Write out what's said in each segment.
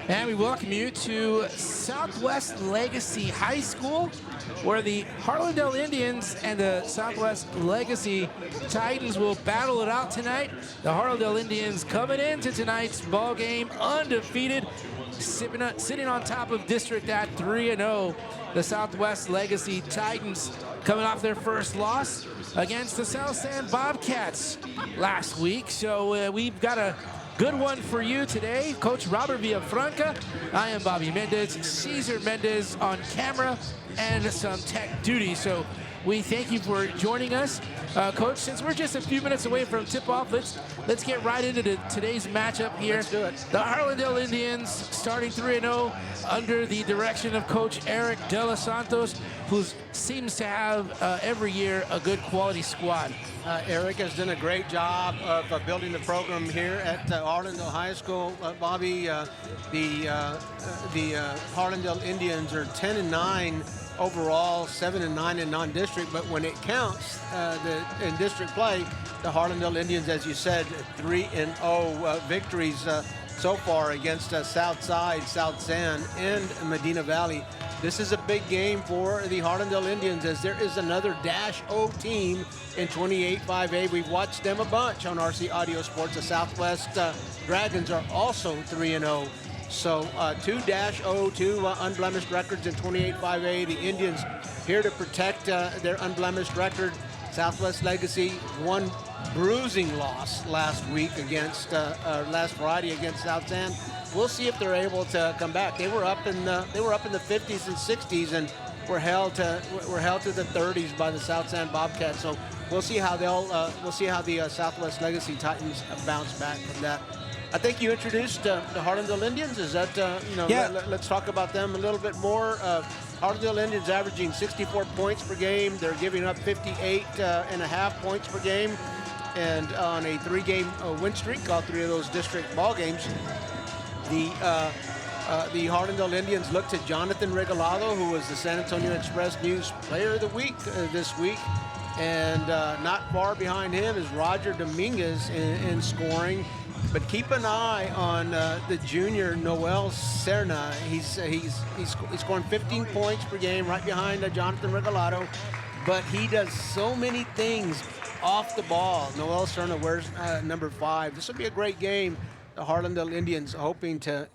And we welcome you to Southwest Legacy High School, where the Harlandale Indians and the Southwest Legacy Titans will battle it out tonight. The Harlandale Indians coming into tonight's ball game undefeated, sitting on top of district at 3-0. The Southwest Legacy Titans coming off their first loss against the South San Bobcats last week. So we've got a good one for you today. Coach Robert Villafranca. I am Bobby Mendez, Cesar Mendez on camera, and some tech duty. So we thank you for joining us. Coach, since we're just a few minutes away from tip-off, let's get right into today's matchup here. Let's do it. The Harlandale Indians starting 3-0 under the direction of Coach Eric De Los Santos, who seems to have every year a good quality squad. Eric has done a great job of building the program here at Harlandale High School. Bobby, the Harlandale Indians are 10-9 overall, 7-9 in non-district, but when it counts in district play, the Harlandale Indians, as you said, 3-0 victories so far against Southside, South San, and Medina Valley. This is a big game for the Harlandale Indians, as there is another -0 team in 28-5A. We've watched them a bunch on RC Audio Sports. The Southwest Dragons are also 3-0. So 2-0, two unblemished records in 28-5A. The Indians here to protect their unblemished record. Southwest Legacy, one bruising loss last week against, last Friday against South San. We'll see if they're able to come back. They were up in the 50s and 60s and were held to the 30s by the South San Bobcats. So we'll see how the Southwest Legacy Titans bounce back from that. I think you introduced the Harlandale Indians. Is that, Yeah. Let's talk about them a little bit more. Harlandale Indians averaging 64 points per game. They're giving up 58.5 points per game. And on a 3-game win streak, all 3 of those district ball games, the Harlandale Indians looked to Jonathan Regalado, who was the San Antonio Express News Player of the Week this week. And not far behind him is Roger Dominguez in scoring. But keep an eye on the junior Noel Serna. He's scoring 15 points per game, right behind Jonathan Regalado. But he does so many things off the ball. Noel Serna wears number 5. This will be a great game. The Harlandale Indians hoping to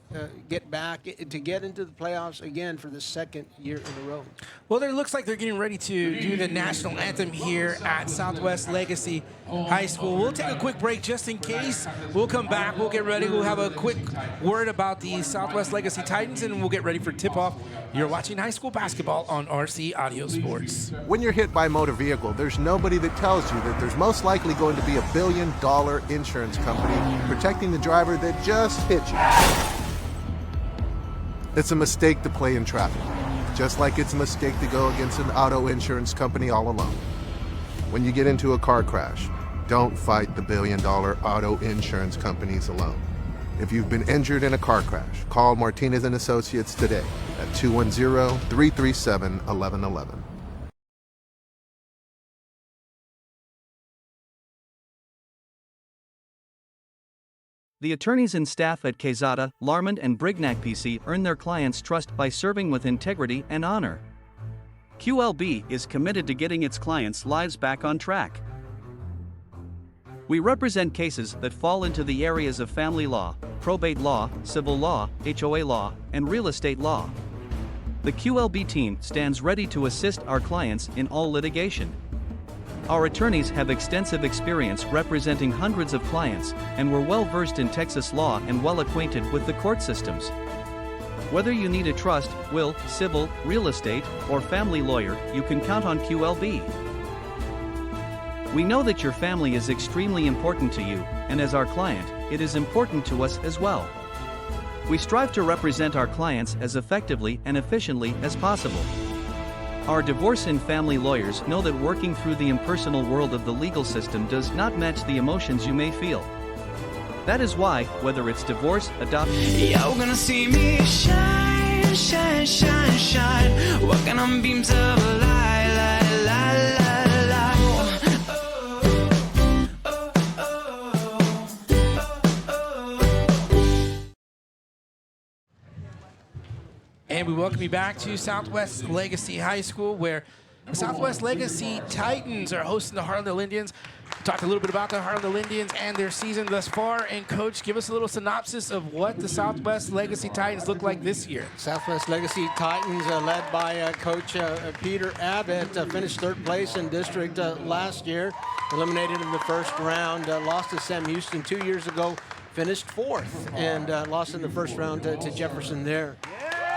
get back, to get into the playoffs again for the second year in a row. Well, it looks like they're getting ready to do the national anthem here at Southwest Legacy High School. We'll take a quick break just in case. We'll come back. We'll get ready. We'll have a quick word about the Southwest Legacy Titans, and we'll get ready for tip-off. You're watching high school basketball on RC Audio Sports. When you're hit by a motor vehicle, there's nobody that tells you that there's most likely going to be a billion-dollar insurance company protecting the driver that just hit you. It's a mistake to play in traffic, just like it's a mistake to go against an auto insurance company all alone. When you get into a car crash, don't fight the billion-dollar auto insurance companies alone. If you've been injured in a car crash, call Martinez & Associates today at 210-337-1111. The attorneys and staff at Quezada, Larmond, and Brignac PC earn their clients' trust by serving with integrity and honor. QLB is committed to getting its clients' lives back on track. We represent cases that fall into the areas of family law, probate law, civil law, HOA law, and real estate law. The QLB team stands ready to assist our clients in all litigation. Our attorneys have extensive experience representing hundreds of clients, and we're well versed in Texas law and well acquainted with the court systems. Whether you need a trust, will, civil, real estate, or family lawyer, you can count on QLB. We know that your family is extremely important to you, and as our client, it is important to us as well. We strive to represent our clients as effectively and efficiently as possible. Our divorce and family lawyers know that working through the impersonal world of the legal system does not match the emotions you may feel. That is why, whether it's divorce, adoption... You're gonna see me shine, shine, shine, shine, walking on beams of light, light, light, light. And we welcome you back to Southwest Legacy High School, where the Southwest Legacy Titans are hosting the Harlandale Indians. We talked a little bit about the Harlandale Indians and their season thus far. And Coach, give us a little synopsis of what the Southwest Legacy Titans look like this year. Southwest Legacy Titans, led by Coach Peter Abbott, finished third place in district last year, eliminated in the first round, lost to Sam Houston 2 years ago, finished fourth, and lost in the first round to Jefferson there.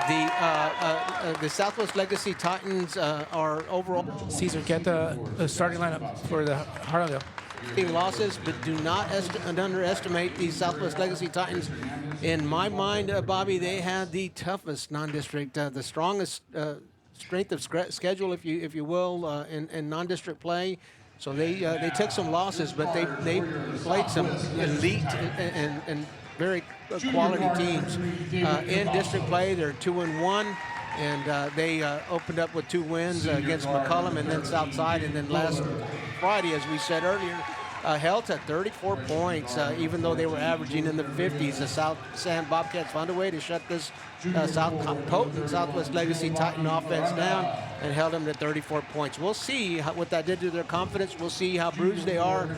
The Southwest Legacy Titans are overall. Caesar, get the starting lineup for the Harlandale. Losses, but do not underestimate the Southwest Legacy Titans. In my mind, Bobby, they had the toughest non-district, the strongest strength of schedule, if you will, in non-district play. So they took some losses, but they played some elite and very quality teams. In district play, they're 2-1, and they opened up with 2 wins against McCullum and then Southside, and then last Friday, as we said earlier, held to 34 points, even though they were averaging in the 50s. The South San Bobcats found a way to shut this potent Southwest Legacy Titan offense down and held them to 34 points. We'll see what that did to their confidence. We'll see how bruised they are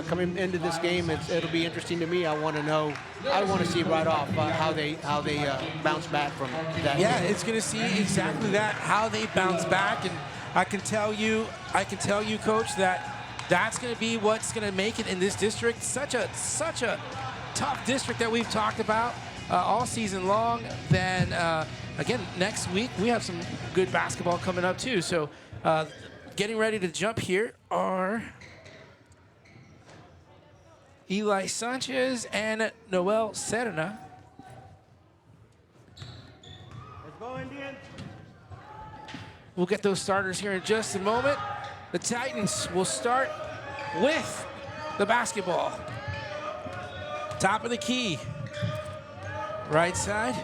coming into this game. It'll be interesting to me. I want to see right off how they bounce back from that. Yeah, it's going to see exactly that, how they bounce back, and I can tell you, Coach, that that's going to be what's going to make it in this district. Such a tough district that we've talked about all season long. Then again, next week we have some good basketball coming up too. So getting ready to jump here are Eli Sanchez and Noel Serna. Let's go, Indians. We'll get those starters here in just a moment. The Titans will start with the basketball. Top of the key. Right side.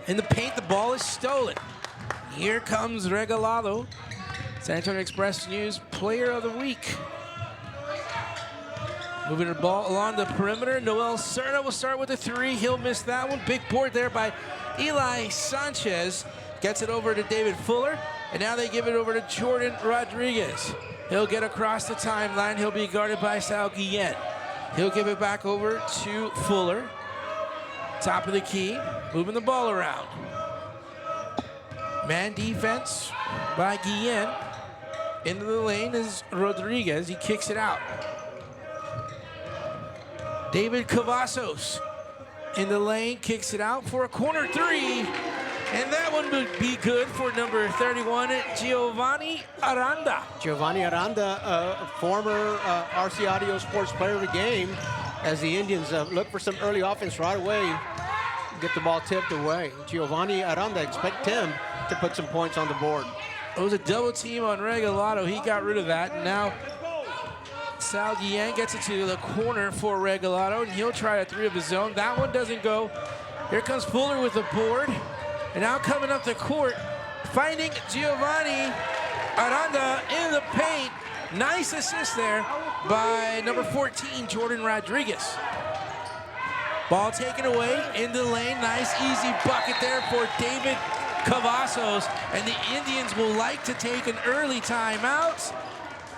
In the paint, the ball is stolen. Here comes Regalado, San Antonio Express News Player of the Week. Moving the ball along the perimeter. Noel Serna will start with a 3. He'll miss that one. Big board there by Eli Sanchez. Gets it over to David Fuller. And now they give it over to Jordan Rodriguez. He'll get across the timeline. He'll be guarded by Sal Guillen. He'll give it back over to Fuller. Top of the key, moving the ball around. Man defense by Guillen. Into the lane is Rodriguez. He kicks it out. David Cavazos in the lane, kicks it out for a corner 3. And that one would be good for number 31, Giovanni Aranda. Giovanni Aranda, former RC Audio Sports Player of the Game, as the Indians look for some early offense right away, get the ball tipped away. Giovanni Aranda, expect him to put some points on the board. It was a double team on Regalado. He got rid of that. And now Sal Guillen gets it to the corner for Regalado, and he'll try a 3 of his own. That one doesn't go. Here comes Fuller with the board. And now coming up the court, finding Giovanni Aranda in the paint. Nice assist there by number 14, Jordan Rodriguez. Ball taken away in the lane. Nice, easy bucket there for David Cavazos. And the Indians will like to take an early timeout.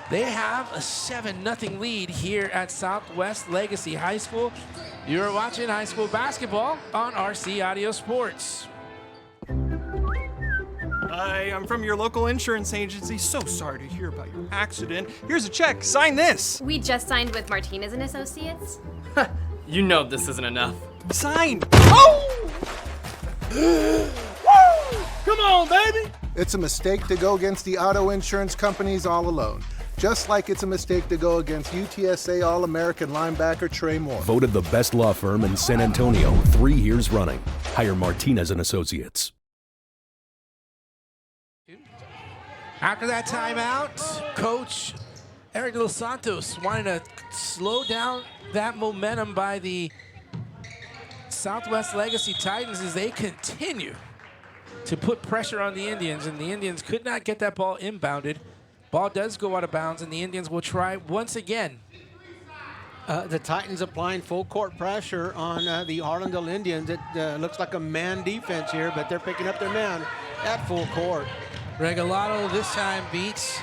They have a 7-0 lead here at Southwest Legacy High School. You're watching high school basketball on RC Audio Sports. Hi, I'm from your local insurance agency. So sorry to hear about your accident. Here's a check. Sign this. We just signed with Martinez and Associates. You know this isn't enough. Sign. Oh! Woo! Come on, baby. It's a mistake to go against the auto insurance companies all alone. Just like it's a mistake to go against UTSA All-American linebacker Trey Moore. Voted the best law firm in San Antonio 3 years running. Hire Martinez and Associates. After that timeout, Coach Eric De Los Santos wanted to slow down that momentum by the Southwest Legacy Titans as they continue to put pressure on the Indians, and the Indians could not get that ball inbounded. Ball does go out of bounds, and the Indians will try once again. The Titans applying full court pressure on the Harlandale Indians. It looks like a man defense here, but they're picking up their man at full court. Regalado this time beats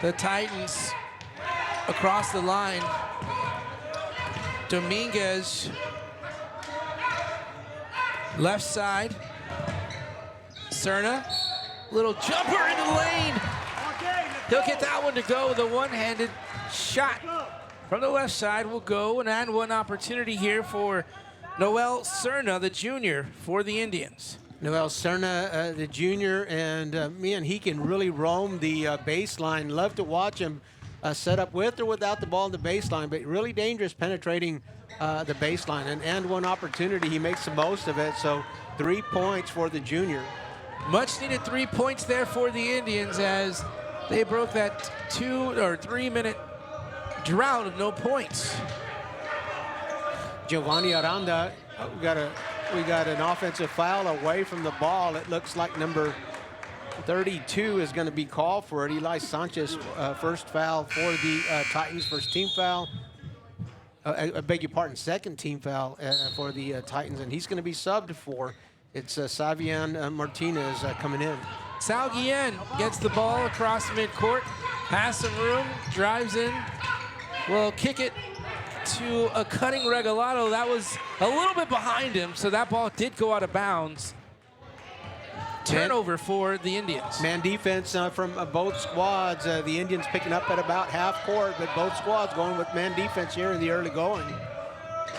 the Titans across the line. Dominguez, left side. Cerna, little jumper into the lane. He'll get that one to go with a one-handed shot. From the left side will go, and one opportunity here for Noel Cerna, the junior, for the Indians. Noel Cerna, the junior, and man, he can really roam the baseline. Love to watch him set up with or without the ball in the baseline, but really dangerous penetrating the baseline. And one opportunity, he makes the most of it. So 3 points for the junior. Much needed 3 points there for the Indians as they broke that 2 or 3 minute drought of no points. Giovanni Aranda, we got an offensive foul away from the ball. It looks like number 32 is going to be called for it. Eli Sanchez, first foul for the Titans, first team foul. I beg your pardon, second team foul for the Titans, and he's going to be subbed for. It's Savian Martinez coming in. Sal Guillen gets the ball across midcourt, has some room, drives in, will kick it to a cutting Regalado. That was a little bit behind him, so that ball did go out of bounds. Turnover for the Indians. Man defense from both squads. The Indians picking up at about half court, but both squads going with man defense here in the early going.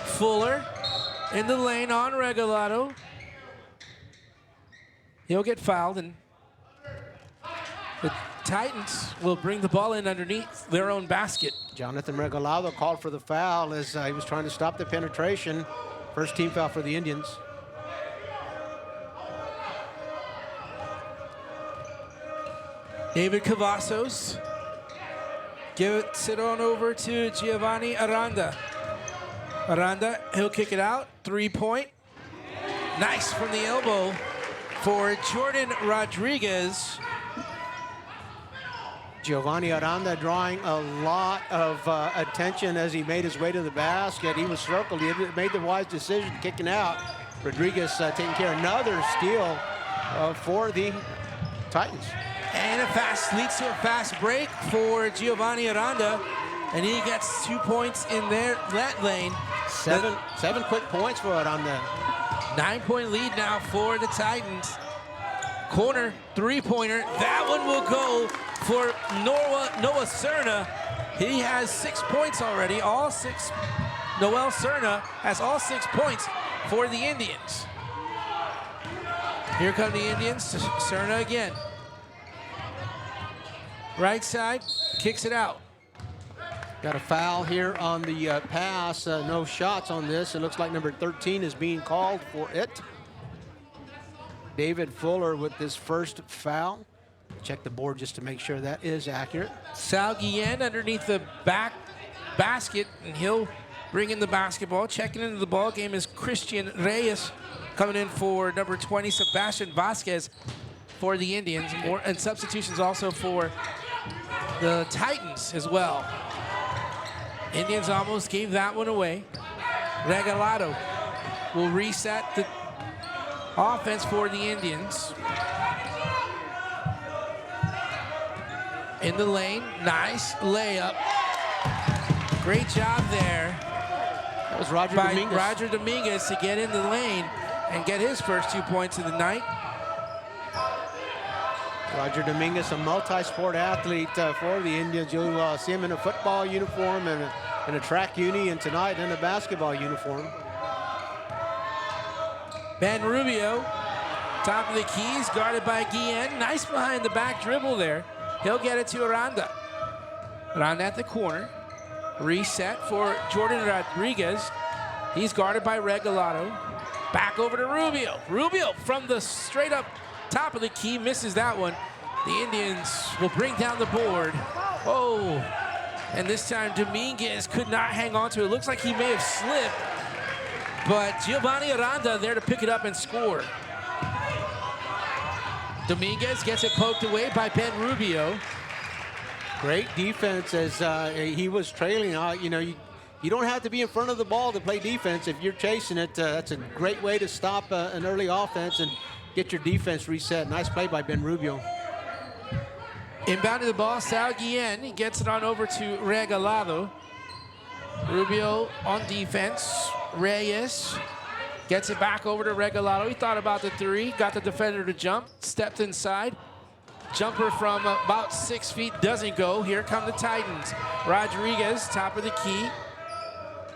Fuller in the lane on Regalado. He'll get fouled, and the Titans will bring the ball in underneath their own basket. Jonathan Regalado called for the foul as he was trying to stop the penetration. First team foul for the Indians. David Cavazos gives it on over to Giovanni Aranda. Aranda, he'll kick it out, 3-point. Nice from the elbow for Jordan Rodriguez. Giovanni Aranda drawing a lot of attention as he made his way to the basket. He was circled. He made the wise decision, kicking out. Rodriguez taking care of another steal for the Titans. And leads to a fast break for Giovanni Aranda, and he gets 2 points in that lane. Seven quick points for Aranda. 9-point lead now for the Titans. Corner, three-pointer. That one will go for Noah Cerna. He has 6 points already, all 6. Noel Cerna has all 6 points for the Indians. Here come the Indians, Cerna again. Right side, kicks it out. Got a foul here on the pass. No shots on this. It looks like number 13 is being called for it. David Fuller with this first foul. Check the board just to make sure that is accurate. Sal Guillen underneath the back basket, and he'll bring in the basketball. Checking into the ball game is Christian Reyes, coming in for number 20, Sebastian Vasquez for the Indians. And substitutions also for the Titans as well. Indians almost gave that one away. Regalado will reset the offense for the Indians. In the lane, nice layup. Great job there. That was Roger Dominguez. Roger Dominguez to get in the lane and get his first 2 points of the night. Roger Dominguez, a multi-sport athlete for the Indians. You'll see him in a football uniform and in a track uni, and tonight in a basketball uniform. Ben Rubio, top of the keys, guarded by Guillen. Nice behind the back dribble there. He'll get it to Aranda. Aranda at the corner. Reset for Jordan Rodriguez. He's guarded by Regalado. Back over to Rubio. Rubio from the straight up top of the key, misses that one. The Indians will bring down the board. Oh, and this time Dominguez could not hang on to it. Looks like he may have slipped, but Giovanni Aranda there to pick it up and score. Dominguez gets it poked away by Ben Rubio. Great defense as he was trailing. You You don't have to be in front of the ball to play defense. If you're chasing it, that's a great way to stop an early offense and get your defense reset. Nice play by Ben Rubio. Inbounding the ball, Sal Guillen. He gets it on over to Regalado. Rubio on defense. Reyes gets it back over to Regalado. He thought about the three, got the defender to jump, stepped inside. Jumper from about 6 feet doesn't go. Here come the Titans. Rodriguez, top of the key.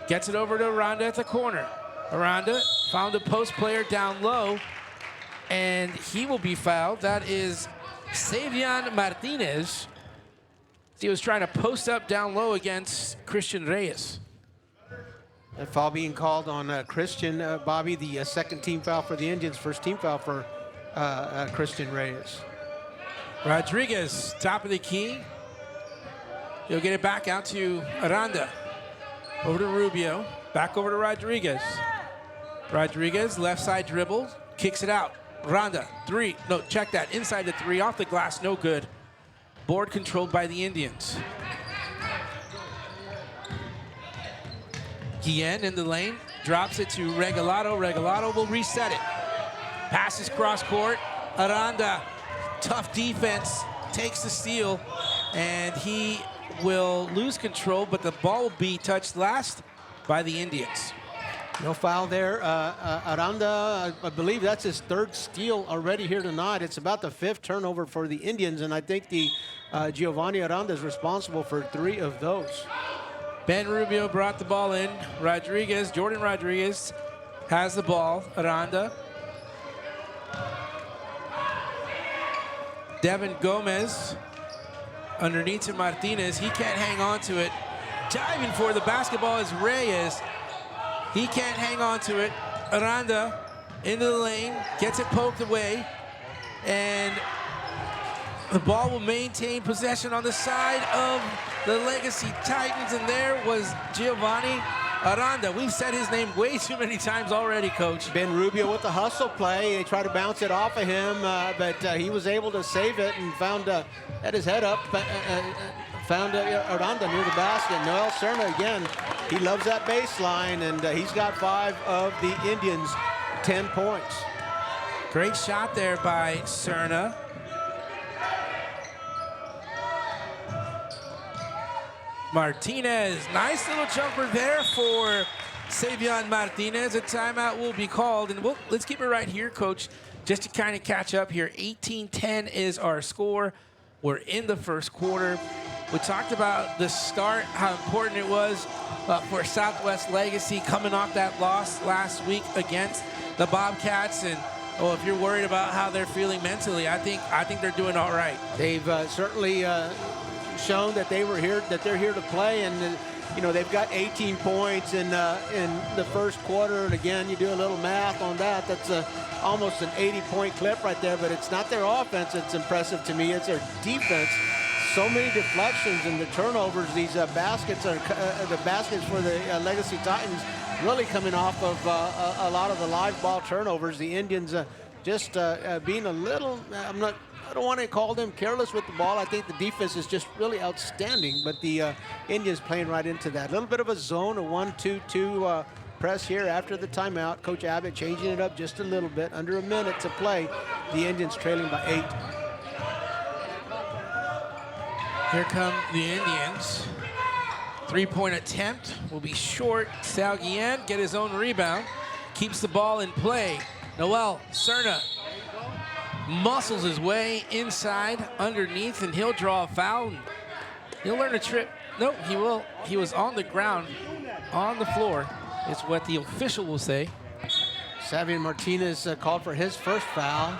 Gets it over to Aranda at the corner. Aranda found a post player down low, and he will be fouled. That is Savion Martinez. He was trying to post up down low against Christian Reyes. A foul being called on Christian, Bobby, the second team foul for the Indians, first team foul for Christian Reyes. Rodriguez, top of the key. He'll get it back out to Aranda. Over to Rubio, back over to Rodriguez. Rodriguez, left side dribble, kicks it out. Aranda, three, no, check that, inside the three, off the glass, no good. Board controlled by the Indians. Guillen in the lane, drops it to Regalado. Regalado will reset it. Passes cross court. Aranda, tough defense, takes the steal, and he will lose control, but the ball will be touched last by the Indians. No foul there. Aranda, I believe that's his third steal already here tonight. It's about the fifth turnover for the Indians, and I think the Giovanni Aranda is responsible for 3 of those. Ben Rubio brought the ball in. Rodriguez, Jordan Rodriguez has the ball. Aranda. Devin Gomez underneath to Martinez. He can't hang on to it. Diving for the basketball is Reyes. He can't hang on to it. Aranda into the lane, gets it poked away, and the ball will maintain possession on the side of the Legacy Titans, and there was Giovanni Aranda. We've said his name way too many times already, Coach. Ben Rubio with the hustle play. They tried to bounce it off of him, but he was able to save it and found, had his head up, found Aranda near the basket. Noel Cerna, again, he loves that baseline, and he's got 5 of the Indians' 10 points. Great shot there by Cerna. Martinez, nice little jumper there for Savion Martinez. A timeout will be called, and let's keep it right here, Coach, just to kind of catch up here. 18-10 is our score. We're in the first quarter. We talked about the start, how important it was for Southwest Legacy coming off that loss last week against the Bobcats, and if you're worried about how they're feeling mentally, I think they're doing all right. They've certainly shown that they're here to play, and they've got 18 points in the first quarter. And again, you do a little math on that. That's almost an 80-point clip right there. But it's not their offense that's impressive to me. It's their defense. So many deflections and the turnovers. These baskets are the baskets for the Legacy Titans really coming off of a lot of the live ball turnovers. The Indians just being a little. I don't want to call them careless with the ball. I think the defense is just really outstanding, but the Indians playing right into that. A little bit of a zone, a 1-2-2 press here after the timeout. Coach Abbott changing it up just a little bit. Under a minute to play. The Indians trailing by 8. Here come the Indians. 3-point attempt will be short. Sal Guillen get his own rebound. Keeps the ball in play. Noel Cerna muscles his way inside underneath, and he'll draw a foul. He'll learn a trip. No, he will. He was on the ground, on the floor. It's what the official will say. Savion Martinez called for his first foul.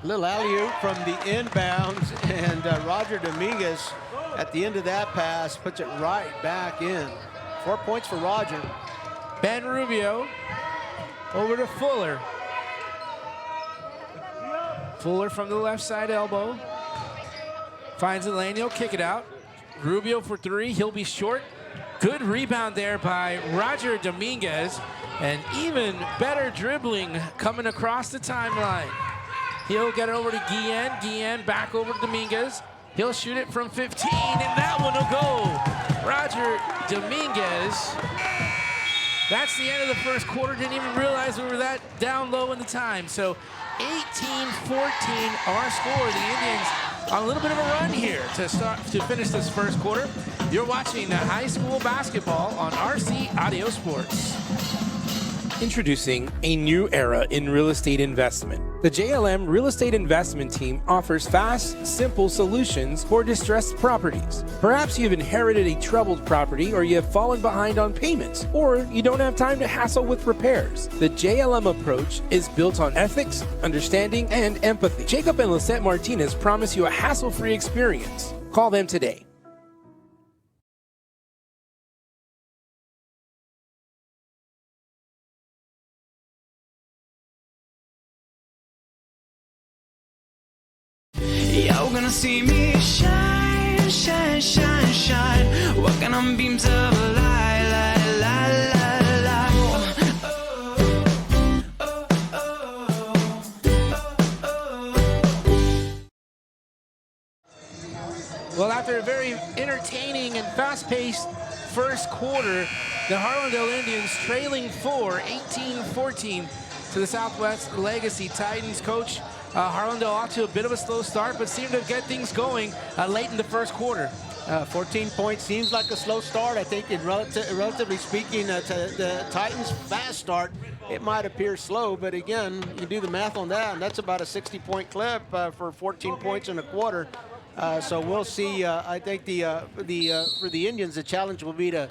Little alley-oop from the inbounds, and Roger Dominguez at the end of that pass puts it right back in. 4 points for Roger. Ben Rubio over to Fuller. Fuller from the left side elbow. Finds the lane, he'll kick it out. Rubio for 3, he'll be short. Good rebound there by Roger Dominguez. And even better dribbling coming across the timeline. He'll get it over to Guillen. Guillen back over to Dominguez. He'll shoot it from 15, and that one will go Roger Dominguez. That's the end of the first quarter. Didn't even realize we were that down low in the time. So 18-14 our score. The Indians on a little bit of a run here to finish this first quarter. You're watching high school basketball on RC Audio Sports. Introducing a new era in real estate investment. The JLM Real Estate Investment Team offers fast, simple solutions for distressed properties. Perhaps you've inherited a troubled property, or you have fallen behind on payments, or you don't have time to hassle with repairs. The JLM approach is built on ethics, understanding, and empathy. Jacob and Lisette Martinez promise you a hassle-free experience. Call them today. You're gonna see me shine, shine, shine, shine. Walking on beams of light, light, light, light, light. Well, after a very entertaining and fast-paced first quarter, the Harlandale Indians trailing 18-14 to the Southwest Legacy Titans. Coach, Harlandale off to a bit of a slow start, but seemed to get things going late in the first quarter. 14 points seems like a slow start. I think, relatively speaking, to the Titans' fast start, it might appear slow, but again, you do the math on that, and that's about a 60-point clip for 14 points in a quarter. So we'll see. I think for the Indians, the challenge will be to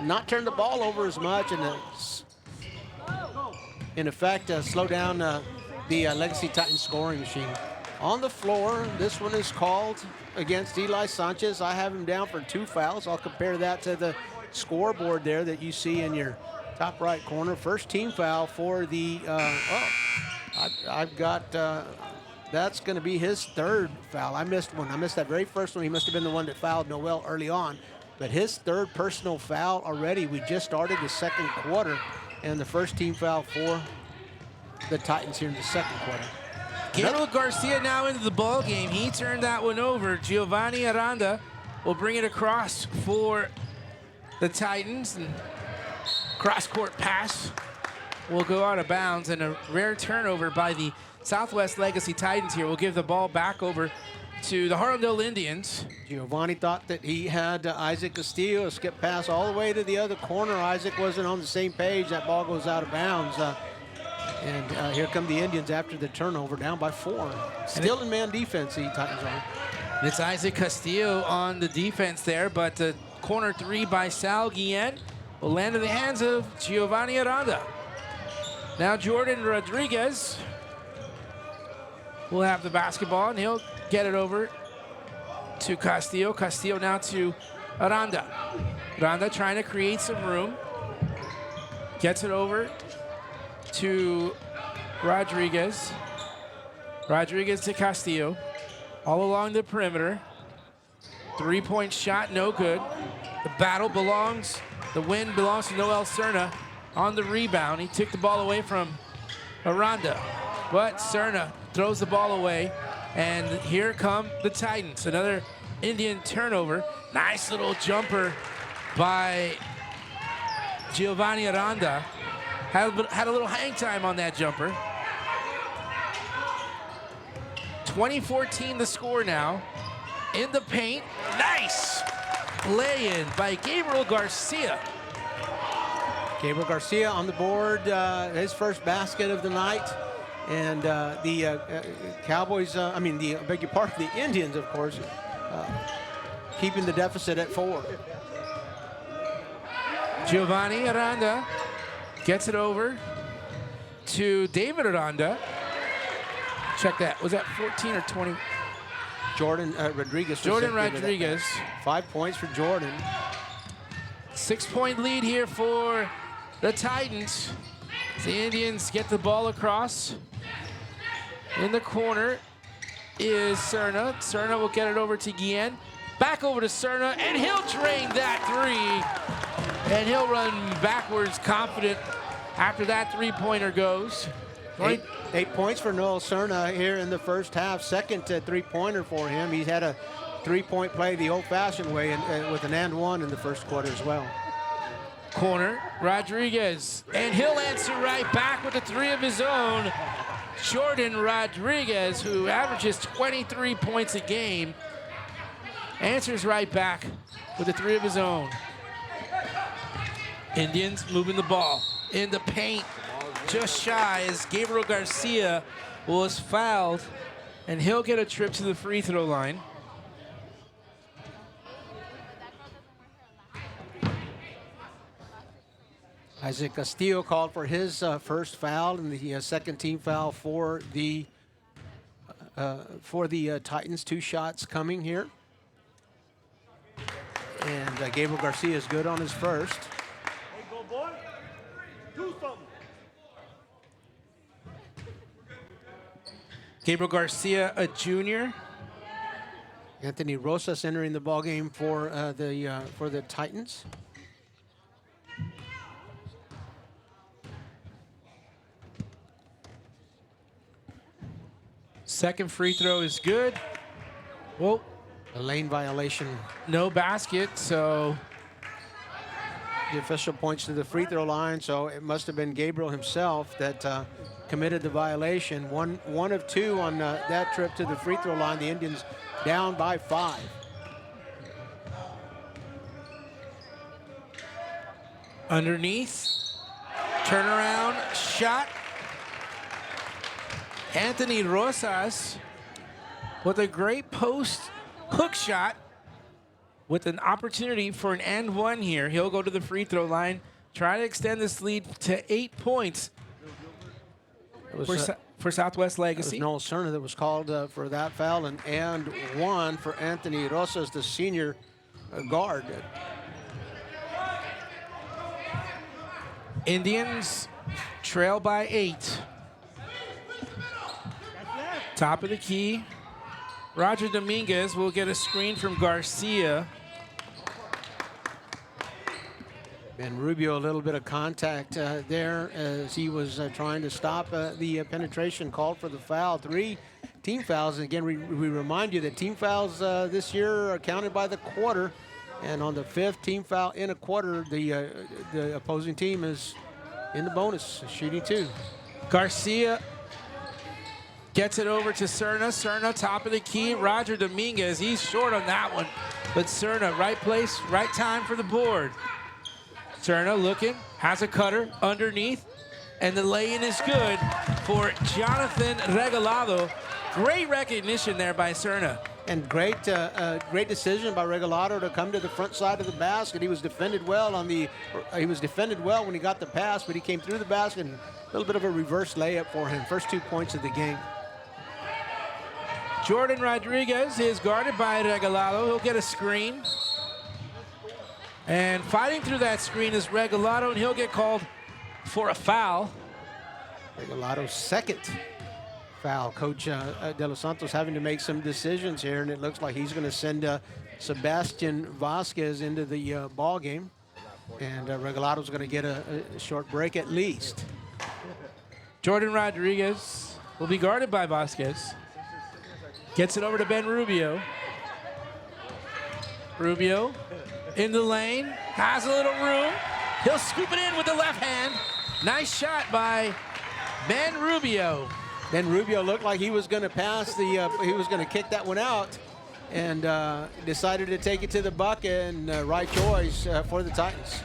not turn the ball over as much, and in effect, slow down the Legacy Titans scoring machine. On the floor, this one is called against Eli Sanchez. I have him down for 2 fouls. I'll compare that to the scoreboard there that you see in your top right corner. First team foul for the, I've got, that's going to be his 3rd foul. I missed one. I missed that very first one. He must have been the one that fouled Noel early on. But his 3rd personal foul already. We just started the second quarter, and the first team foul for the Titans here in the second quarter. Gabriel Garcia now into the ball game. He turned that one over. Giovanni Aranda will bring it across for the Titans, and cross-court pass will go out of bounds, and a rare turnover by the Southwest Legacy Titans here will give the ball back over to the Harlandale Indians. Giovanni thought that he had Isaac Castillo, a skip pass all the way to the other corner. Isaac wasn't on the same page. That ball goes out of bounds. And here come the Indians after the turnover, down by 4. Still in man defense, the Titans are. It's Isaac Castillo on the defense there, but the corner 3 by Sal Guillen will land in the hands of Giovanni Aranda. Now Jordan Rodriguez will have the basketball, and he'll get it over to Castillo. Castillo now to Aranda. Aranda trying to create some room. Gets it over to Rodriguez. Rodriguez to Castillo. All along the perimeter. 3-point shot, no good. The battle belongs, the win belongs to Noel Cerna on the rebound. He took the ball away from Aranda, but Cerna throws the ball away, and here come the Titans. Another Indian turnover. Nice little jumper by Giovanni Aranda. Had a little hang time on that jumper. 20-14 the score now. In the paint, nice lay-in by Gabriel Garcia. Gabriel Garcia on the board, his first basket of the night. And the Cowboys, beg your pardon, the Indians, of course, keeping the deficit at 4. Giovanni Aranda gets it over to David Aranda. Check that. Was that 14 or 20? Jordan Rodriguez. Jordan Rodriguez. 5 points for Jordan. 6-point lead here for the Titans. The Indians get the ball across. In the corner is Cerna. Cerna will get it over to Guillen. Back over to Cerna, and he'll drain that 3. And he'll run backwards confident after that 3-pointer goes. 8 points for Noel Cerna here in the first half. Second 3-pointer for him. He's had a three-point play the old-fashioned way and with an and one in the first quarter as well. Corner, Rodriguez, and he'll answer right back with a three of his own. Jordan Rodriguez, who averages 23 points a game, answers right back with a three of his own. Indians moving the ball in the paint, just shy as Gabriel Garcia was fouled, and he'll get a trip to the free throw line. Isaac Castillo called for his first foul and the second team foul for the Titans. 2 shots coming here. And Gabriel Garcia is good on his first. Hey, go boy. Do something. Gabriel Garcia, a junior. Anthony Rosas entering the ballgame for the Titans. Second free throw is good. Whoa. A lane violation. No basket, so the official points to the free throw line, so it must have been Gabriel himself that committed the violation. One of 2 on that trip to the free throw line. The Indians down by 5. underneath, turnaround shot. Anthony Rosas with a great post hook shot with an opportunity for an and one here. He'll go to the free throw line, try to extend this lead to 8 points for Southwest Legacy. Noel Cerna that was called for that foul, and one for Anthony Rosas, the senior guard. Indians trail by 8. Top of the key. Roger Dominguez will get a screen from Garcia. And Rubio, a little bit of contact there as he was trying to stop the penetration, called for the foul. 3 team fouls. And again, we remind you that team fouls this year are counted by the quarter. And on the 5th team foul in a quarter, the opposing team is in the bonus, shooting 2. Garcia gets it over to Cerna. Cerna, top of the key. Roger Dominguez, he's short on that one. But Cerna, right place, right time for the board. Cerna looking, has a cutter underneath, and the lay-in is good for Jonathan Regalado. Great recognition there by Cerna. And great decision by Regalado to come to the front side of the basket. He was defended well when he got the pass, but he came through the basket, and a little bit of a reverse layup for him. First 2 points of the game. Jordan Rodriguez is guarded by Regalado. He'll get a screen. And fighting through that screen is Regalado, and he'll get called for a foul. Regalado's 2nd foul. Coach De Los Santos having to make some decisions here, and it looks like he's going to send Sebastian Vasquez into the ball game. And Regalado's going to get a short break at least. Jordan Rodriguez will be guarded by Vasquez. Gets it over to Ben Rubio. Rubio in the lane, has a little room. He'll scoop it in with the left hand. Nice shot by Ben Rubio. Ben Rubio looked like he was going to pass he was going to kick that one out, and decided to take it to the bucket, and right choice for the Titans.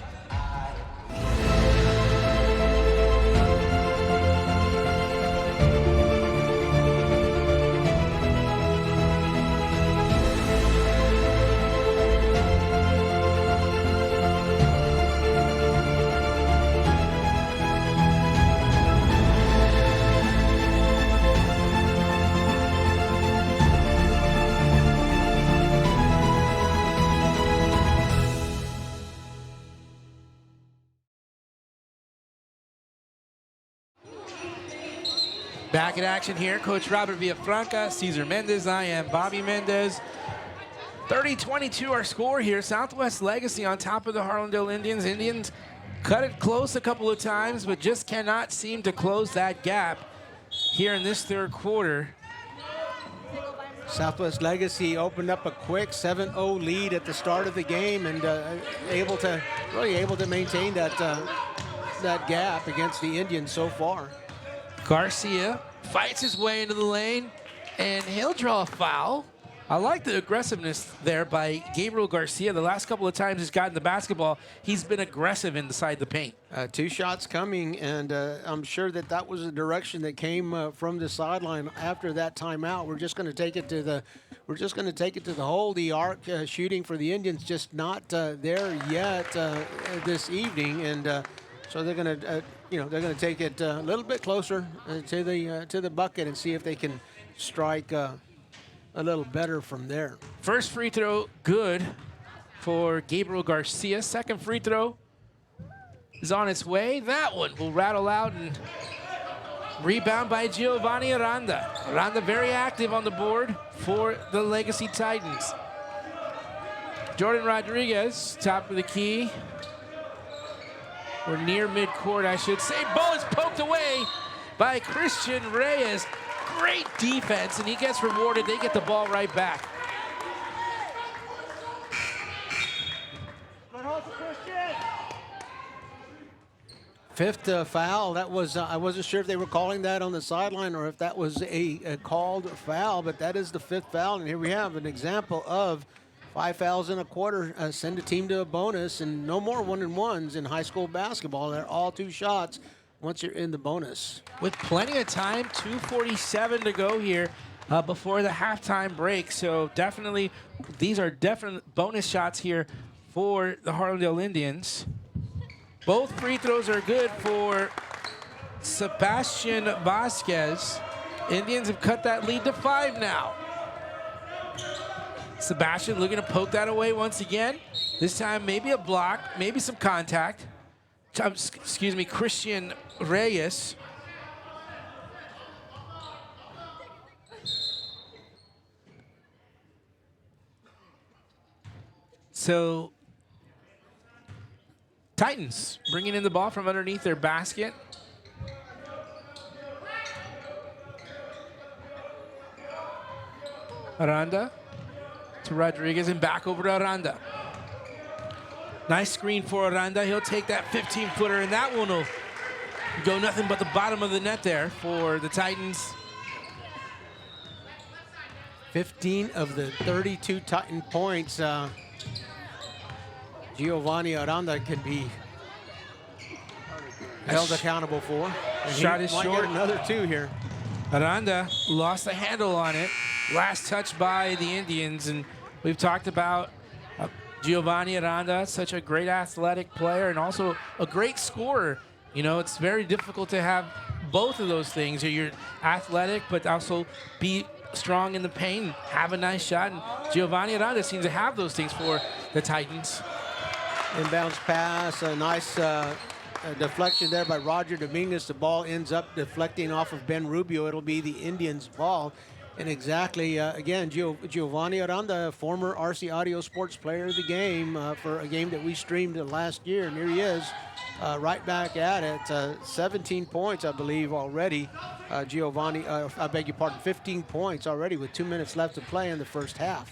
Back in action here, Coach Robert Villafranca, Cesar Mendez, I am Bobby Mendez. 30-22 our score here. Southwest Legacy on top of the Harlandale Indians. Indians cut it close a couple of times, but just cannot seem to close that gap here in this 3rd quarter. Southwest Legacy opened up a quick 7-0 lead at the start of the game and really able to maintain that gap against the Indians so far. Garcia fights his way into the lane, and he'll draw a foul. I like the aggressiveness there by Gabriel Garcia. The last couple of times he's gotten the basketball, he's been aggressive inside the paint. 2 shots coming, and I'm sure that was the direction that came from the sideline after that timeout. We're just going to take it to the hole. The arc shooting for the Indians just not there yet this evening, and so they're going to take it a little bit closer to the bucket and see if they can strike a little better from there. First free throw good for Gabriel Garcia. Second free throw is on its way. That one will rattle out and rebound by Giovanni Aranda. Aranda very active on the board for the Legacy Titans. Jordan Rodriguez, top of the key. Or near midcourt, I should say. Ball is poked away by Christian Reyes. Great defense, and he gets rewarded. They get the ball right back. Fifth foul. That was I wasn't sure if they were calling that on the sideline or if that was a called foul, but that is the 5th foul. And here we have an example of 5 fouls in a quarter send a team to a bonus, and no more 1-and-1s in high school basketball. They're all 2 shots once you're in the bonus. With plenty of time, 2:47 to go here before the halftime break. So definitely, these are definite bonus shots here for the Harlandale Indians. Both free throws are good for Sebastian Vasquez. Indians have cut that lead to 5 now. Sebastian looking to poke that away once again. This time maybe a block, maybe some contact. Excuse me, Christian Reyes. So, Titans bringing in the ball from underneath their basket. Aranda to Rodriguez and back over to Aranda. Nice screen for Aranda. He'll take that 15-footer, and that one will go nothing but the bottom of the net there for the Titans. 15 of the 32 Titan points. Giovanni Aranda can be held accountable for. And shot is short. Get another 2 here. Aranda lost the handle on it. Last touch by the Indians, and we've talked about Giovanni Aranda, such a great athletic player and also a great scorer. You know, it's very difficult to have both of those things. You're athletic, but also be strong in the paint, have a nice shot. And Giovanni Aranda seems to have those things for the Titans. Inbounds pass, a nice deflection there by Roger Dominguez. The ball ends up deflecting off of Ben Rubio. It'll be the Indians' ball. And exactly, again, Giovanni Aranda, former RC Audio Sports Player of the Game for a game that we streamed last year. And here he is, right back at it. 17 points, I believe, already. Giovanni, I beg your pardon, 15 points already with 2 minutes left to play in the first half.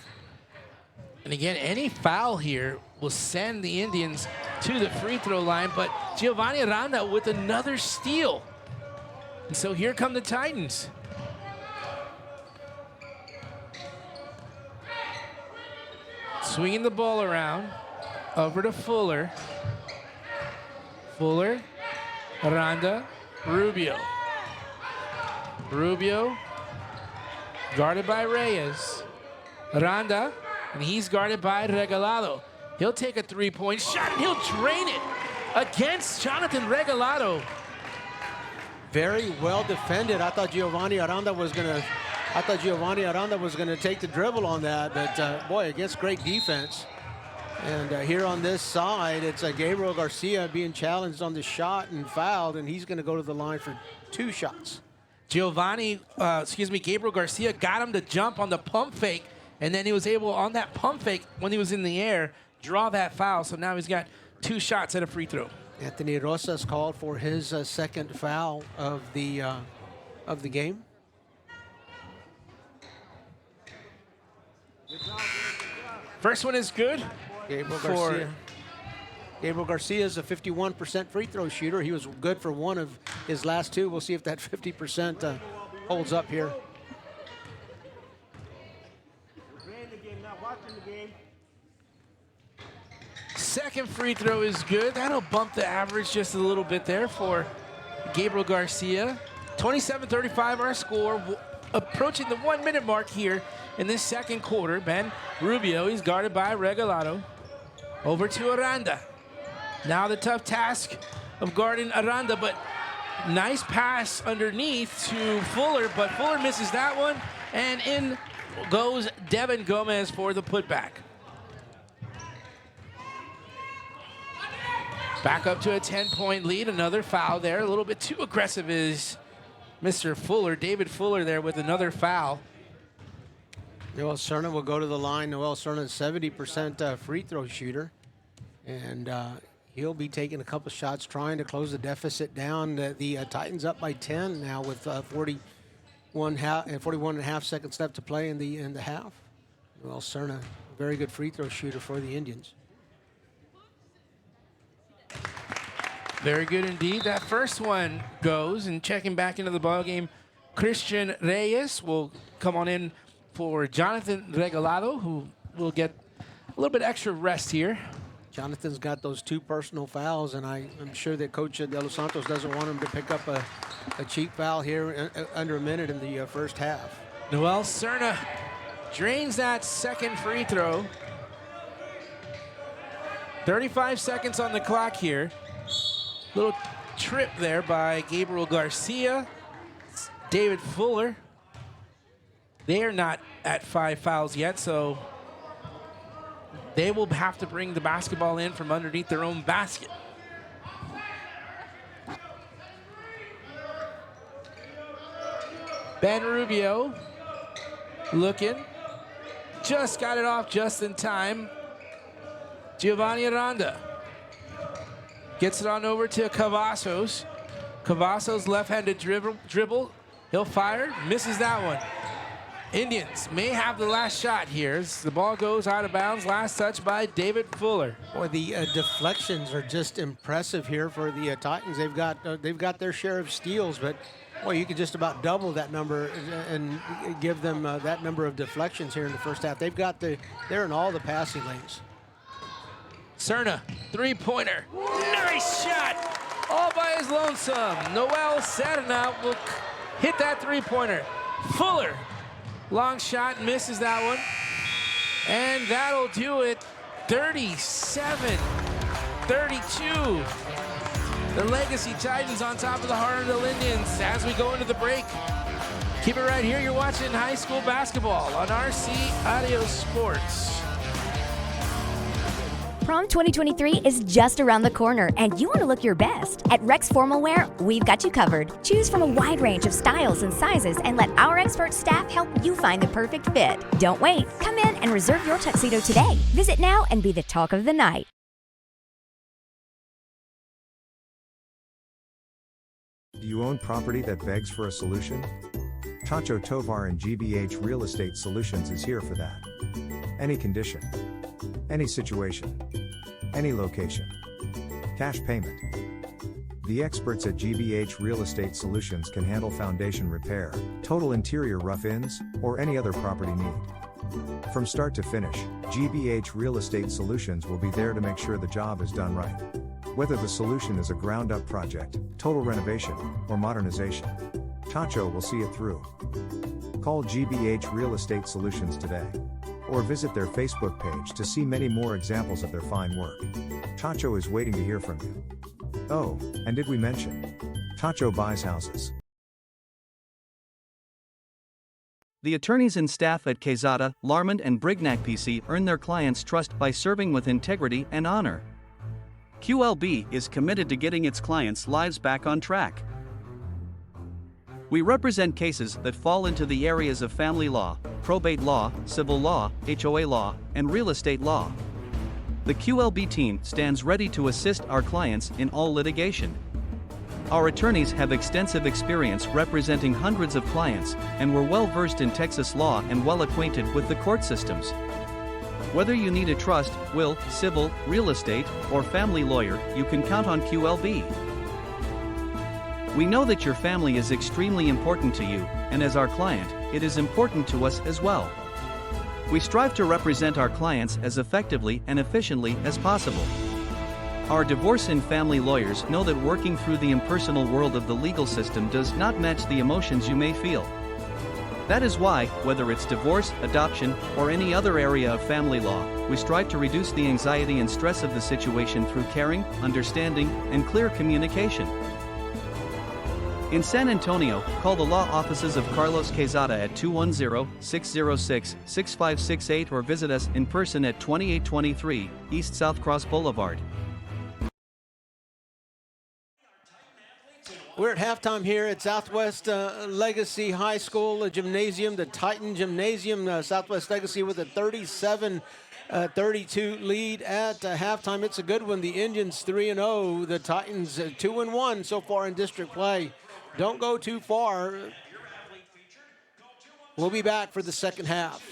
And again, any foul here will send the Indians to the free throw line, but Giovanni Aranda with another steal. And so here come the Titans. Swinging the ball around, over to Fuller. Fuller, Aranda, Rubio. Rubio, guarded by Reyes. Aranda, and he's guarded by Regalado. He'll take a 3-point shot, and he'll drain it against Jonathan Regalado. Very well defended. I thought Giovanni Aranda was going to take the dribble on that, but boy, against great defense. And here on this side, it's Gabriel Garcia being challenged on the shot and fouled, and he's going to go to the line for 2 shots. Gabriel Garcia got him to jump on the pump fake, and then he was able, on that pump fake, when he was in the air, draw that foul. So now he's got 2 shots at a free throw. Anthony Rosas called for his second foul of the game. First one is good. Gabriel Garcia is a 51% free throw shooter. He was good for one of his last two. We'll see if that 50% holds up here. Second free throw is good. That'll bump the average just a little bit there for Gabriel Garcia. 27-35 our score. Approaching the 1 minute mark here in this second quarter. Ben Rubio, he's guarded by Regalado. Over to Aranda. Now the tough task of guarding Aranda, but nice pass underneath to Fuller, but Fuller misses that one, and in goes Devin Gomez for the putback. Back up to a 10-point lead, another foul there. A little bit too aggressive is Mr. Fuller, David Fuller there with another foul. Noel Cerna will go to the line. Noel Cerna is 70% free throw shooter, and he'll be taking a couple shots trying to close the deficit down. The Titans up by 10 now with 41 and a half seconds left to play in the half. Noel Cerna, very good free throw shooter for the Indians. Very good indeed. That first one goes, and checking back into the ballgame, Christian Reyes will come on in for Jonathan Regalado, who will get a little bit extra rest here. Jonathan's got those 2 personal fouls, and I'm sure that Coach De Los Santos doesn't want him to pick up a cheap foul here under a minute in the first half. Noel Cerna drains that second free throw. 35 seconds on the clock here. Little trip there by Gabriel Garcia. David Fuller. They are not at 5 fouls yet, so they will have to bring the basketball in from underneath their own basket. Ben Rubio looking. Just got it off just in time. Giovanni Aranda gets it on over to Cavazos. Cavazos left-handed dribble. He'll fire, misses that one. Indians may have the last shot here as the ball goes out of bounds. Last touch by David Fuller. Boy, the deflections are just impressive here for the Titans. They've got their share of steals, but boy, you could just about double that number and give them that number of deflections here in the first half. They're in all the passing lanes. Cerna, three-pointer. Nice shot, all by his lonesome. Noel Cerna will hit that three-pointer. Fuller, long shot, misses that one. And that'll do it. 37-32. The Legacy Titans on top of the Harlandale Indians as we go into the break. Keep it right here. You're watching high school basketball on RC Audio Sports. Prom 2023 is just around the corner, and you want to look your best. At Rex Formal Wear, we've got you covered. Choose from a wide range of styles and sizes and let our expert staff help you find the perfect fit. Don't wait. Come in and reserve your tuxedo today. Visit now and be the talk of the night. Do you own property that begs for a solution? Tacho Tovar and GBH Real Estate Solutions is here for that. Any condition, any situation, any location. Cash payment. The experts at GBH Real Estate Solutions can handle foundation repair, total interior rough-ins, or any other property need. From start to finish, GBH Real Estate Solutions will be there to make sure the job is done right. Whether the solution is a ground-up project, total renovation, or modernization, Tacho will see it through. Call GBH Real Estate Solutions today, or visit their Facebook page to see many more examples of their fine work. Tacho is waiting to hear from you. Oh, and did we mention? Tacho buys houses. The attorneys and staff at Quezada, Larmond and Brignac PC earn their clients' trust by serving with integrity and honor. QLB is committed to getting its clients' lives back on track. We represent cases that fall into the areas of family law, probate law, civil law, HOA law, and real estate law. The QLB team stands ready to assist our clients in all litigation. Our attorneys have extensive experience representing hundreds of clients, and we're well versed in Texas law and well acquainted with the court systems. Whether you need a trust, will, civil, real estate, or family lawyer, you can count on QLB. We know that your family is extremely important to you, and as our client, it is important to us as well. We strive to represent our clients as effectively and efficiently as possible. Our divorce and family lawyers know that working through the impersonal world of the legal system does not match the emotions you may feel. That is why, whether it's divorce, adoption, or any other area of family law, we strive to reduce the anxiety and stress of the situation through caring, understanding, and clear communication. In San Antonio, call the law offices of Carlos Quezada at 210-606-6568 or visit us in person at 2823 East South Cross Boulevard. We're at halftime here at Southwest Legacy High School Gymnasium, the Titan Gymnasium. Southwest Legacy with a 37-32 lead at halftime. It's a good one. The Indians 3-0. The Titans 2-1 so far in district play. Don't go too far. We'll be back for the second half.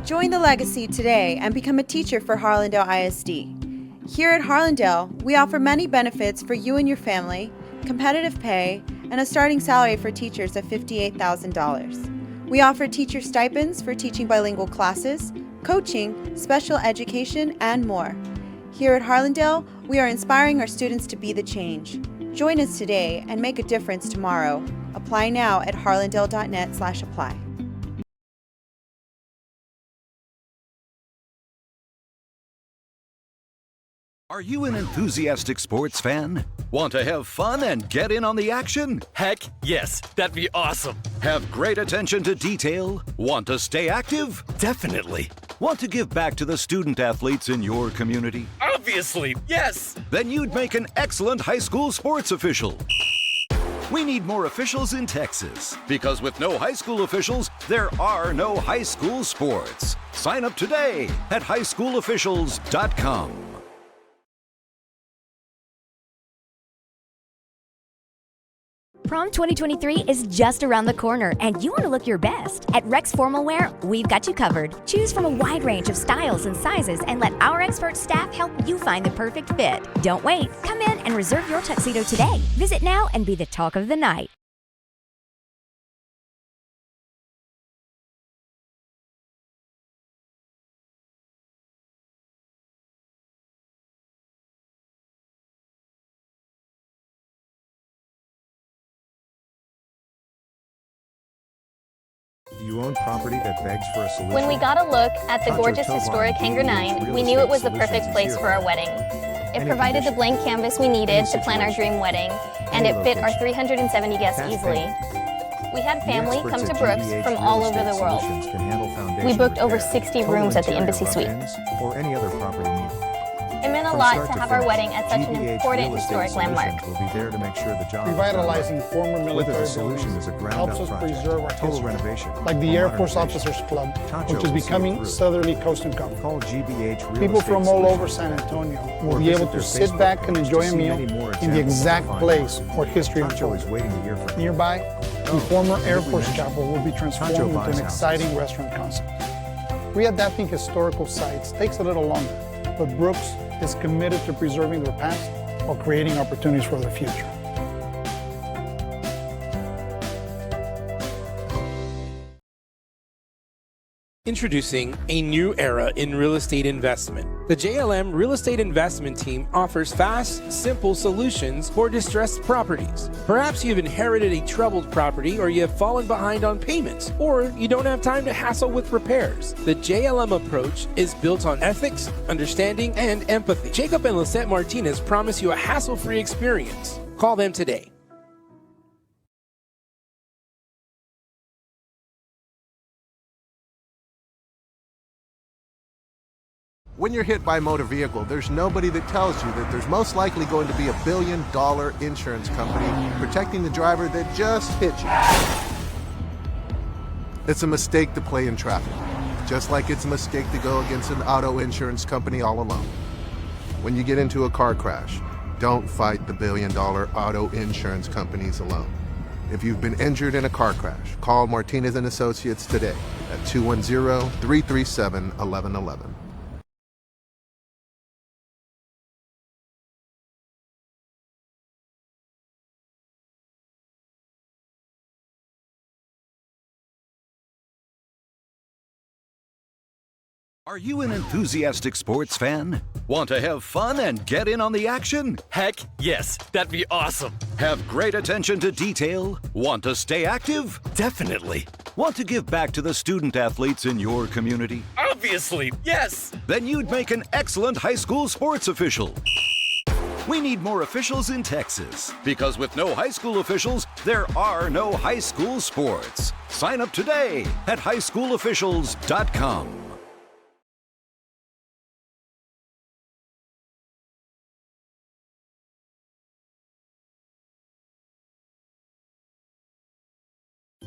Join the Legacy today and become a teacher for Harlandale ISD. Here at Harlandale, we offer many benefits for you and your family, competitive pay, and a starting salary for teachers of $58,000. We offer teacher stipends for teaching bilingual classes, coaching, special education, and more. Here at Harlandale, we are inspiring our students to be the change. Join us today and make a difference tomorrow. Apply now at harlandale.net/apply. Are you an enthusiastic sports fan? Want to have fun and get in on the action? Heck, yes. That'd be awesome. Have great attention to detail? Want to stay active? Definitely. Want to give back to the student athletes in your community? Obviously, yes. Then you'd make an excellent high school sports official. We need more officials in Texas, because with no high school officials, there are no high school sports. Sign up today at highschoolofficials.com. Prom 2023 is just around the corner, and you want to look your best. At Rex Formal Wear, we've got you covered. Choose from a wide range of styles and sizes and let our expert staff help you find the perfect fit. Don't wait. Come in and reserve your tuxedo today. Visit now and be the talk of the night. Do you own property that begs for a solution? When we got a look at the gorgeous historic Hangar 9, we knew it was the perfect place for our wedding. It provided the blank canvas we needed to plan our dream wedding, and it fit our 370 guests easily. We had family come to Brooks from all over the world. We booked over 60 rooms at the Embassy Suite. Or any other property need. It meant a lot to have our wedding at such an important historic landmark. Will be there to make sure the job Revitalizing former military buildings helps us preserve our history, renovation, like the Air Force Officers Club, which is becoming Southerly Coast and Company. Call GBH People from all over San Antonio will be able to sit back and enjoy a meal in the exact place where history unfolds. Nearby, the former Air Force Chapel will be transformed into an exciting restaurant concept. Readapting historical sites takes a little longer, but Brooks is committed to preserving their past while creating opportunities for the future. Introducing a new era in real estate investment. The JLM Real Estate Investment Team offers fast, simple solutions for distressed properties. Perhaps you've inherited a troubled property, or you have fallen behind on payments, or you don't have time to hassle with repairs. The JLM approach is built on ethics, understanding, and empathy. Jacob and Lisette Martinez promise you a hassle-free experience. Call them today. When you're hit by a motor vehicle, there's nobody that tells you that there's most likely going to be a $1 billion insurance company protecting the driver that just hit you. It's a mistake to play in traffic, just like it's a mistake to go against an auto insurance company all alone. When you get into a car crash, don't fight the $1 billion auto insurance companies alone. If you've been injured in a car crash, call Martinez and Associates today at 210-337-1111. Are you an enthusiastic sports fan? Want to have fun and get in on the action? Heck yes, that'd be awesome. Have great attention to detail? Want to stay active? Definitely. Want to give back to the student athletes in your community? Obviously, yes. Then you'd make an excellent high school sports official. We need more officials in Texas, because with no high school officials, there are no high school sports. Sign up today at highschoolofficials.com.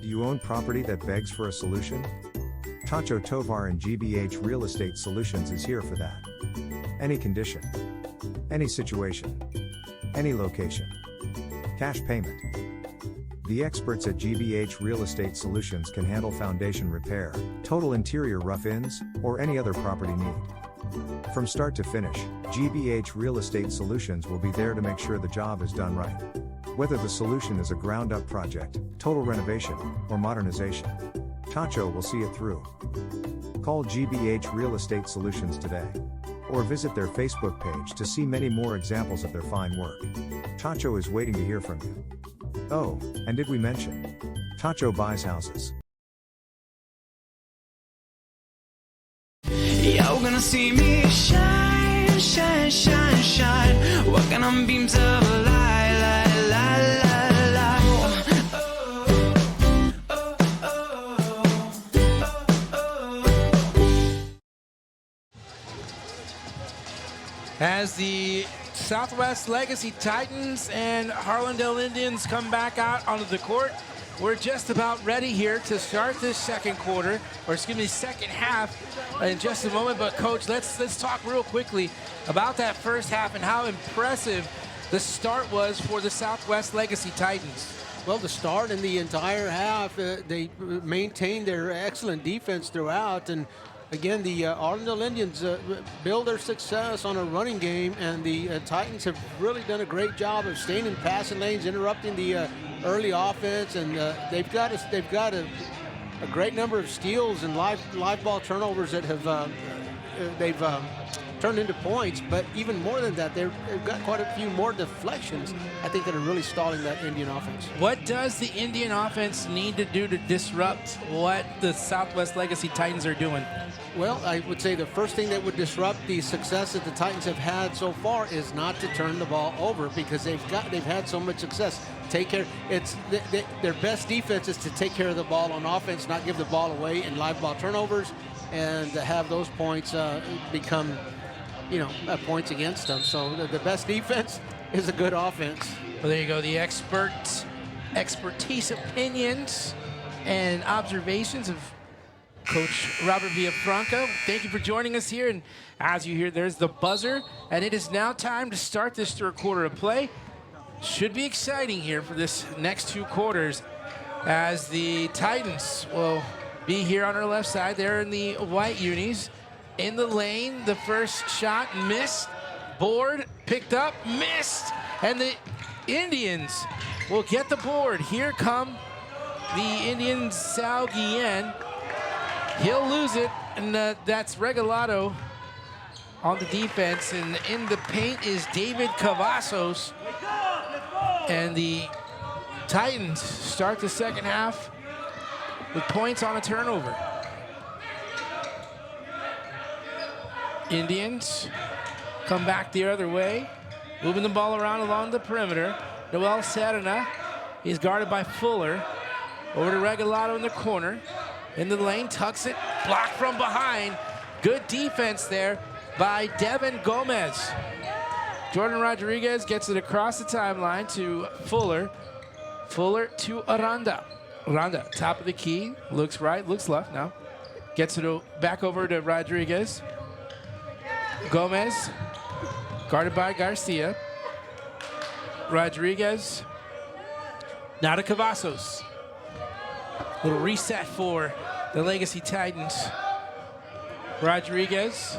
Do you own property that begs for a solution? Tacho Tovar and GBH Real Estate Solutions is here for that. Any condition, any situation, any location. Cash payment. The experts at GBH Real Estate Solutions can handle foundation repair, total interior rough-ins, or any other property need. From start to finish, GBH Real Estate Solutions will be there to make sure the job is done right. Whether the solution is a ground-up project, total renovation, or modernization, Tacho will see it through. Call GBH Real Estate Solutions today, or visit their Facebook page to see many more examples of their fine work. Tacho is waiting to hear from you. Oh, and did we mention? Tacho buys houses. You're gonna see me shine, shine, shine, shine. Walking on beams of light, light, light, light, light. As the Southwest Legacy Titans and Harlandale Indians come back out onto the court, we're just about ready here to start this second quarter, or excuse me, second half in just a moment. But Coach, let's talk real quickly about that first half and how impressive the start was for the Southwest Legacy Titans. Well, the start and the entire half, they maintained their excellent defense throughout. And again, the Harlandale Indians build their success on a running game, and the Titans have really done a great job of staying in passing lanes, interrupting the early offense, and they've got a great number of steals and live ball turnovers that have they've turned into points. But even more than that, they've got quite a few more deflections, I think, that are really stalling that Indian offense. What does the Indian offense need to do to disrupt what the Southwest Legacy Titans are doing? Well, I would say the first thing that would disrupt the success that the Titans have had so far is not to turn the ball over, because they've had so much success. Take care. It's their best defense is to take care of the ball on offense, not give the ball away in live ball turnovers, and to have those points become, points against them. So the best defense is a good offense. Well, there you go. The expertise, opinions, and observations of Coach Robert Villafranca. Thank you for joining us here. And as you hear, there's the buzzer, and it is now time to start this third quarter of play. Should be exciting here for this next two quarters, as the Titans will be here on our left side. They're in the white unis. In the lane, the first shot missed. Board picked up, missed. And the Indians will get the board. Here come the Indians, Sal Guillen. He'll lose it, and that's Regalado on the defense. And in the paint is David Cavazos. And the Titans start the second half with points on a turnover. Indians come back the other way, moving the ball around along the perimeter. Noel Serna is guarded by Fuller. Over to Regalado in the corner. In the lane, tucks it, blocked from behind. Good defense there by Devin Gomez. Jordan Rodriguez gets it across the timeline to Fuller. Fuller to Aranda. Aranda, top of the key, looks right, looks left now. Gets it back over to Rodriguez. Gomez, guarded by Garcia. Rodriguez Now to Cavazos. Little reset for the Legacy Titans. Rodriguez,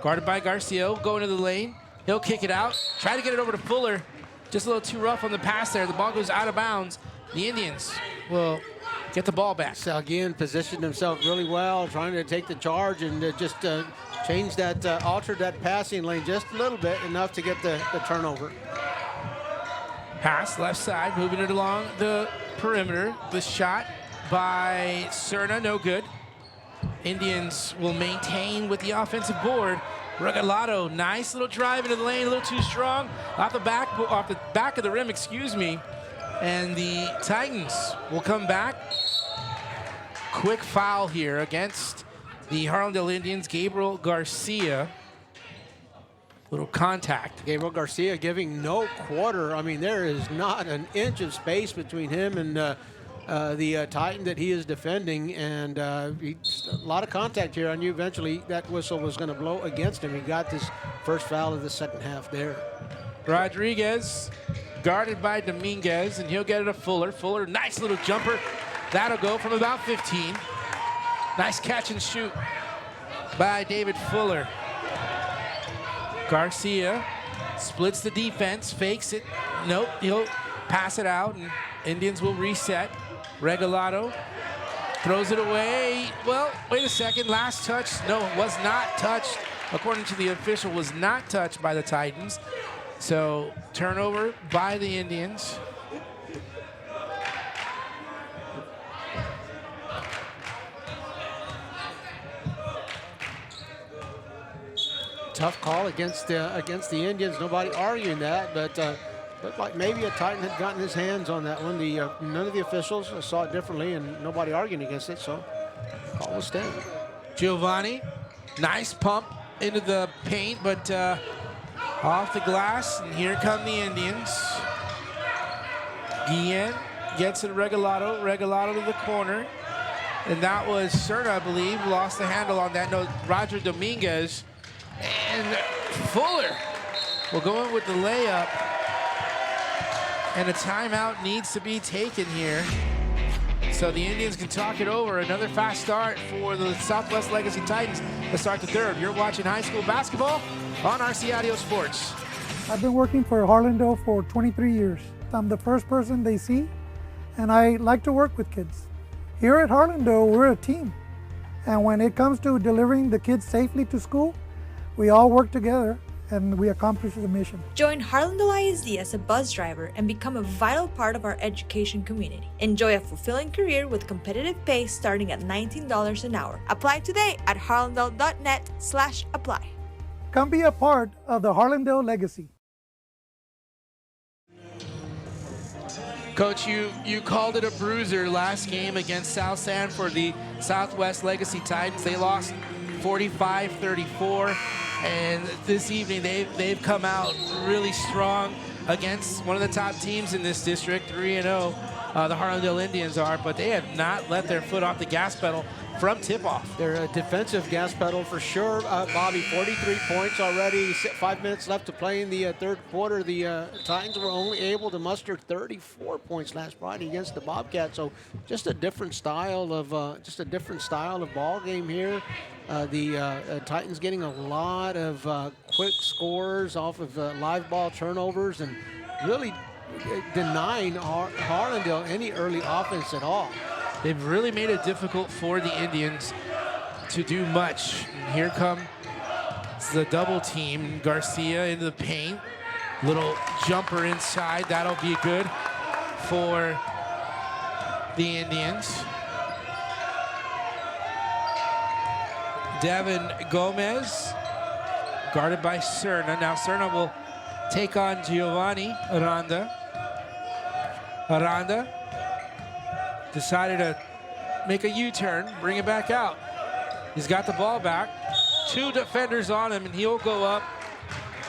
guarded by Garcia, go into the lane. He'll kick it out, try to get it over to Fuller. Just a little too rough on the pass there. The ball goes out of bounds. The Indians will get the ball back. Again, positioned himself really well, trying to take the charge and just change that, alter that passing lane just a little bit, enough to get the turnover. Pass left side, moving it along the perimeter. The shot by Cerna, no good. Indians will maintain with the offensive board. Regalado, nice little drive into the lane, a little too strong. Off the back of the rim, excuse me. And the Titans will come back. Quick foul here against the Harlandale Indians, Gabriel Garcia. Little contact. Gabriel Garcia giving no quarter. I mean, there is not an inch of space between him and the Titan that he is defending, and a lot of contact here. I knew eventually that whistle was going to blow against him. He got this first foul of the second half there. Rodriguez guarded by Dominguez, and he'll get it to Fuller. Fuller, nice little jumper. That'll go from about 15. Nice catch and shoot by David Fuller. Garcia splits the defense, fakes it. Nope, he'll pass it out, and Indians will reset. Regalado throws it away. Well, wait a second, last touch. No, it was not touched. According to the official, was not touched by the Titans. So, turnover by the Indians. Tough call against the Indians. Nobody arguing that, but looked like maybe a Titan had gotten his hands on that one. None of the officials saw it differently, and nobody arguing against it, so call will stand. Giovanni, nice pump into the paint, but off the glass, and here come the Indians. Guillen gets it to Regalado. Regalado to the corner, and that was Cerna, I believe, lost the handle on that. No, Roger Dominguez. And Fuller will go in with the layup. And a timeout needs to be taken here. So the Indians can talk it over. Another fast start for the Southwest Legacy Titans to start the third. You're watching high school basketball on RC Audio Sports. I've been working for Harlandale for 23 years. I'm the first person they see, and I like to work with kids. Here at Harlandale, we're a team. And when it comes to delivering the kids safely to school, we all work together and we accomplish the mission. Join Harlandale ISD as a bus driver and become a vital part of our education community. Enjoy a fulfilling career with competitive pay starting at $19 an hour. Apply today at harlandale.net/apply. Come be a part of the Harlandale legacy. Coach, you called it a bruiser last game against South San for the Southwest Legacy Titans. They lost 45-34, and this evening they've come out really strong against one of the top teams in this district, 3-0. The Harlandale Indians are, but they have not let their foot off the gas pedal from tip-off. They're a defensive gas pedal for sure. Bobby, 43 points already, 5 minutes left to play in the third quarter. The Titans were only able to muster 34 points last Friday against the Bobcats. So just a different style of ball game here. The Titans getting a lot of quick scores off of live ball turnovers and really denying Harlandale any early offense at all. They've really made it difficult for the Indians to do much. And here comes the double team. Garcia into the paint. Little jumper inside. That'll be good for the Indians. Devin Gomez, guarded by Cerna. Now Cerna will take on Giovanni Aranda. Aranda decided to make a U-turn, bring it back out. He's got the ball back. Two defenders on him, and he'll go up.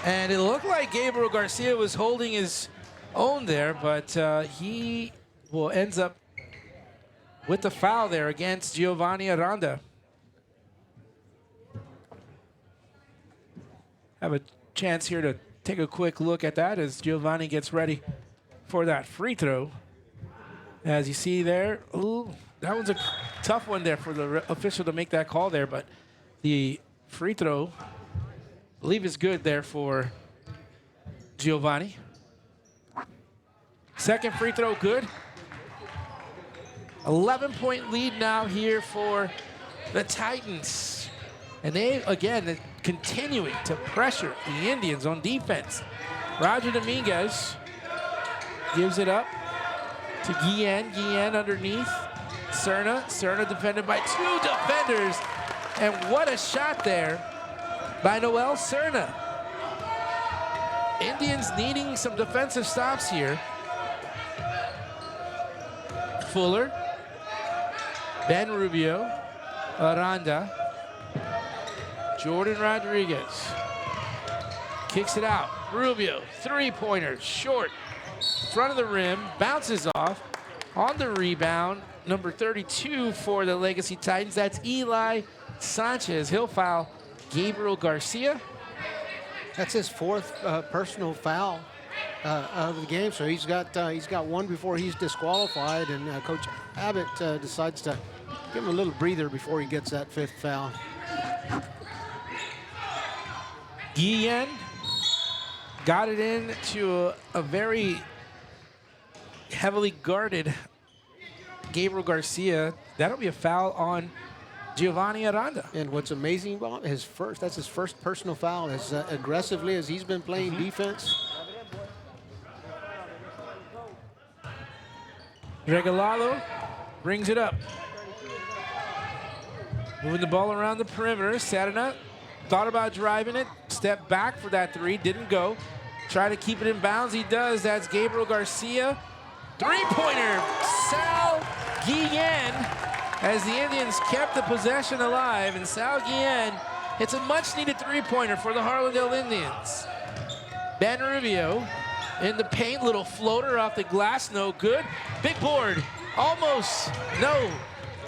And it looked like Gabriel Garcia was holding his own there, but he ends up with the foul there against Giovanni Aranda. Have a chance here to take a quick look at that as Giovanni gets ready for that free throw. As you see there, ooh, that was a tough one there for the official to make that call there, but the free throw, I believe, is good there for Giovanni. Second free throw good. 11-point lead now here for the Titans. And they, again, continuing to pressure the Indians on defense. Roger Dominguez gives it up to Guillen. Guillen underneath. Serna. Serna defended by 2 defenders. And what a shot there by Noel Serna. Indians needing some defensive stops here. Fuller. Ben Rubio. Aranda. Jordan Rodriguez. Kicks it out. Rubio, 3-pointer, short. Front of the rim, bounces off. On the rebound, number 32 for the Legacy Titans. That's Eli Sanchez. He'll foul Gabriel Garcia. That's his 4th personal foul of the game. So he's got one before he's disqualified, and Coach Abbott decides to give him a little breather before he gets that 5th foul. Guillen got it into a very heavily guarded Gabriel Garcia. That'll be a foul on Giovanni Aranda. And what's amazing about that's his first personal foul, as aggressively as he's been playing defense. Regalado brings it up. Moving the ball around the perimeter. Serna thought about driving it. Step back for that 3. Didn't go. Try to keep it in bounds. He does. That's Gabriel Garcia. 3-pointer. Sal Guillen, as the Indians kept the possession alive. And Sal Guillen hits a much-needed 3-pointer for the Harlandale Indians. Ben Rubio in the paint. Little floater off the glass. No good. Big board. Almost. No.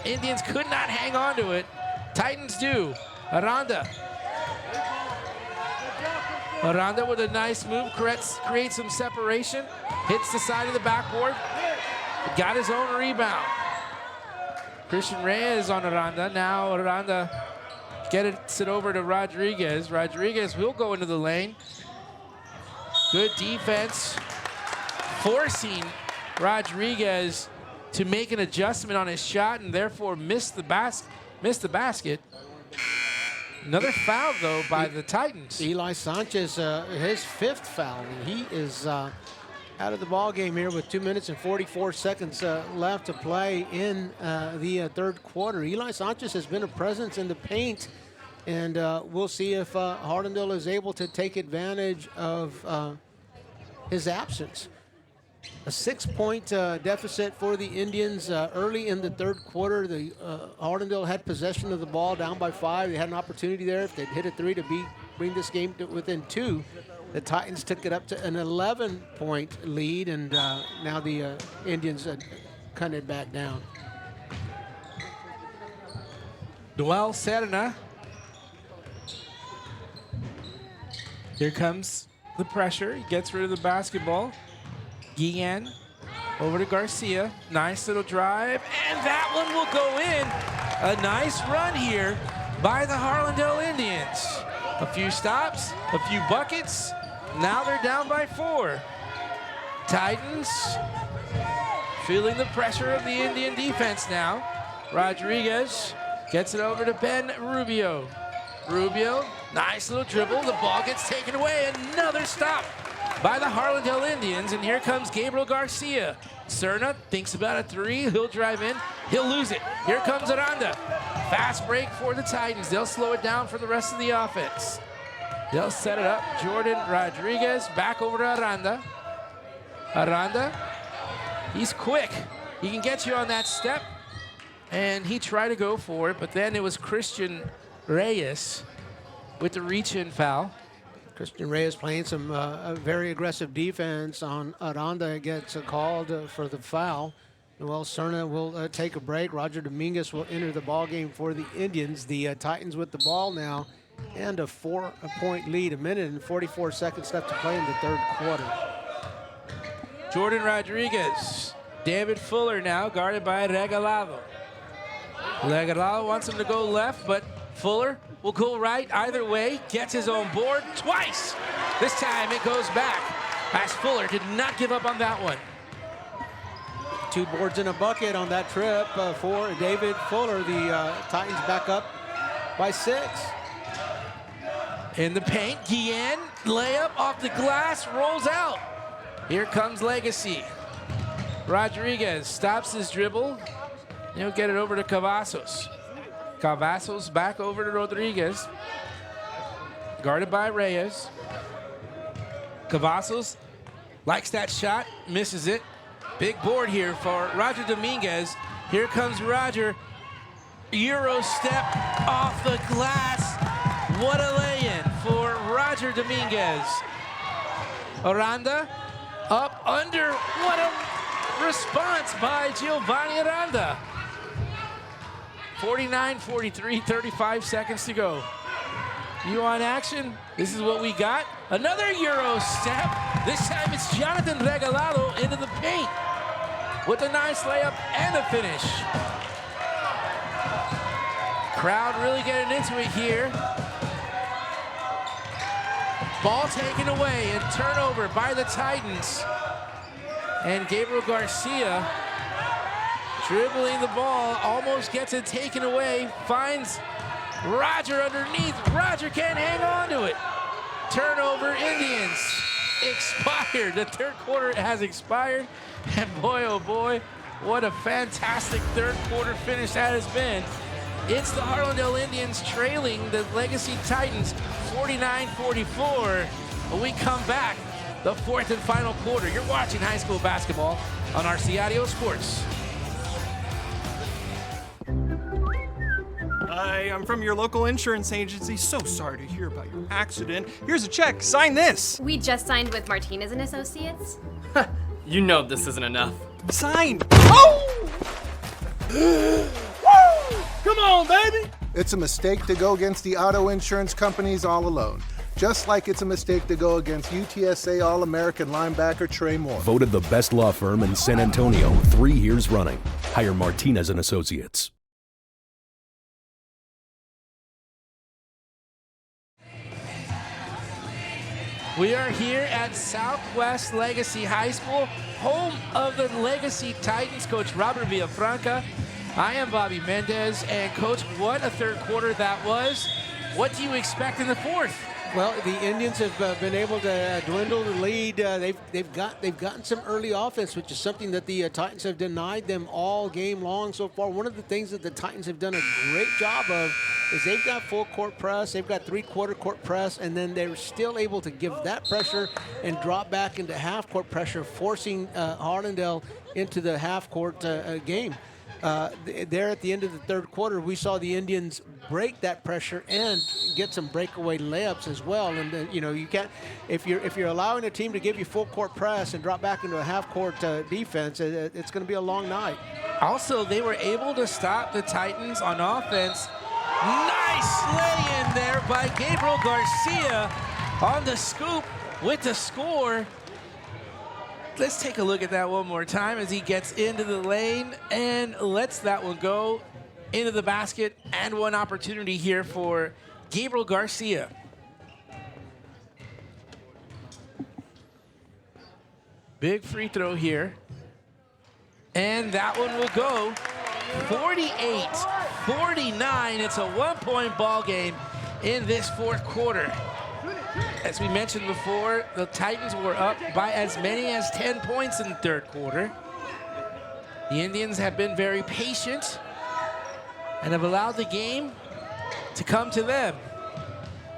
Indians could not hang on to it. Titans do. Aranda. Aranda with a nice move, creates some separation, hits the side of the backboard, got his own rebound. Christian Reyes on Aranda. Now Aranda gets it over to Rodriguez. Rodriguez will go into the lane. Good defense, forcing Rodriguez to make an adjustment on his shot and therefore miss the basket. Another foul, though, by the Titans. Eli Sanchez, his 5th foul. He is out of the ball game here with 2 minutes and 44 seconds left to play in the 3rd quarter. Eli Sanchez has been a presence in the paint, and we'll see if Harlandale is able to take advantage of his absence. A 6-point deficit for the Indians early in the 3rd quarter. The Harlandale had possession of the ball, down by 5. They had an opportunity there if they'd hit a 3 to bring this game to within 2. The Titans took it up to an 11-point lead, and now the Indians cut it back down. Noel Serna. Here comes the pressure. He gets rid of the basketball. Guillen over to Garcia. Nice little drive, and that one will go in. A nice run here by the Harlandale Indians. A few stops, a few buckets. Now they're down by 4. Titans feeling the pressure of the Indian defense now. Rodriguez gets it over to Ben Rubio. Rubio, nice little dribble. The ball gets taken away. Another stop by the Harlandale Indians, and here comes Gabriel Garcia. Serna thinks about a 3. He'll drive in. He'll lose it. Here comes Aranda. Fast break for the Titans. They'll slow it down for the rest of the offense. They'll set it up. Jordan Rodriguez back over to Aranda. Aranda, he's quick. He can get you on that step, and he tried to go for it, but then it was Christian Reyes with the reach-in foul. Christian Reyes playing some very aggressive defense on Aranda. Gets called for the foul. Noel Serna will take a break. Roger Dominguez will enter the ball game for the Indians. The Titans with the ball now, and a 4-point lead. 1 minute and 44 seconds left to play in the 3rd quarter. Jordan Rodriguez David Fuller now, guarded by Regalado. Regalado wants him to go left, but Fuller will go right either way. Gets his own board twice. This time it goes back, as Fuller did not give up on that one. 2 boards in a bucket on that trip for David Fuller. The Titans back up by 6. In the paint, Guillen, layup off the glass, rolls out. Here comes Legacy. Rodriguez stops his dribble. He'll get it over to Cavazos. Cavazos back over to Rodriguez. Guarded by Reyes. Cavazos likes that shot, misses it. Big board here for Roger Dominguez. Here comes Roger. Euro step off the glass. What a lay-in for Roger Dominguez. Aranda up under. What a response by Giovanni Aranda. 49-43, 35 seconds to go. You on action? This is what we got. Another Euro step. This time it's Jonathan Regalado into the paint with a nice layup and a finish. Crowd really getting into it here. Ball taken away and turnover by the Titans. And Gabriel Garcia dribbling the ball, almost gets it taken away, finds Roger underneath. Roger can't hang on to it. Turnover, Indians. Expired. The third quarter has expired. And boy, oh boy, what a fantastic third quarter finish that has been. It's the Harlandale Indians trailing the Legacy Titans 49-44. When we come back, the fourth and final quarter. You're watching high school basketball on RCAdio Sports. Hi, I'm from your local insurance agency. So sorry to hear about your accident. Here's a check. Sign this. We just signed with Martinez and Associates. You know this isn't enough. Sign. Oh! Come on, baby. It's a mistake to go against the auto insurance companies all alone. Just like it's a mistake to go against UTSA All-American linebacker Trey Moore. Voted the best law firm in San Antonio 3 years running. Hire Martinez and Associates. We are here at Southwest Legacy High School, home of the Legacy Titans. Coach Robert Villafranca. I am Bobby Mendez, and Coach, what a third quarter that was. What do you expect in the fourth? Well, the Indians have been able to dwindle the lead. They've gotten some early offense, which is something that the Titans have denied them all game long so far. One of the things that the Titans have done a great job of is they've got full court press, they've got 3/4 court press, and then they're still able to give that pressure and drop back into half court pressure, forcing Harlandale into the half court game. There at the end of the third quarter, we saw the Indians break that pressure and get some breakaway layups as well. And you know, you can't, if you're allowing a team to give you full court press and drop back into a half court defense, it's going to be a long night. Also, they were able to stop the Titans on offense. Nice lay-in there by Gabriel Garcia on the scoop with the score. Let's take a look at that one more time as he gets into the lane and lets that one go into the basket. And one opportunity here for Gabriel Garcia. Big free throw here. And that one will go 48-49. It's a one-point ball game in this fourth quarter. As we mentioned before, the Titans were up by as many as 10 points in the third quarter. The Indians have been very patient and have allowed the game to come to them.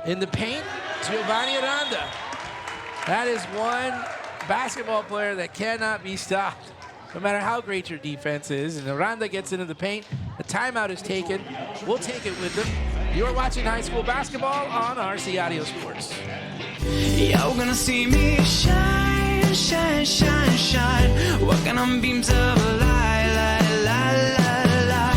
In the paint, Giovanni Aranda. That is one basketball player that cannot be stopped, no matter how great your defense is. And Aranda gets into the paint. A timeout is taken. We'll take it with them. You're watching high school basketball on RCAdio Sports. You're gonna see me shine, shine, shine, shine. Walking on beams of light, light, light, light, light.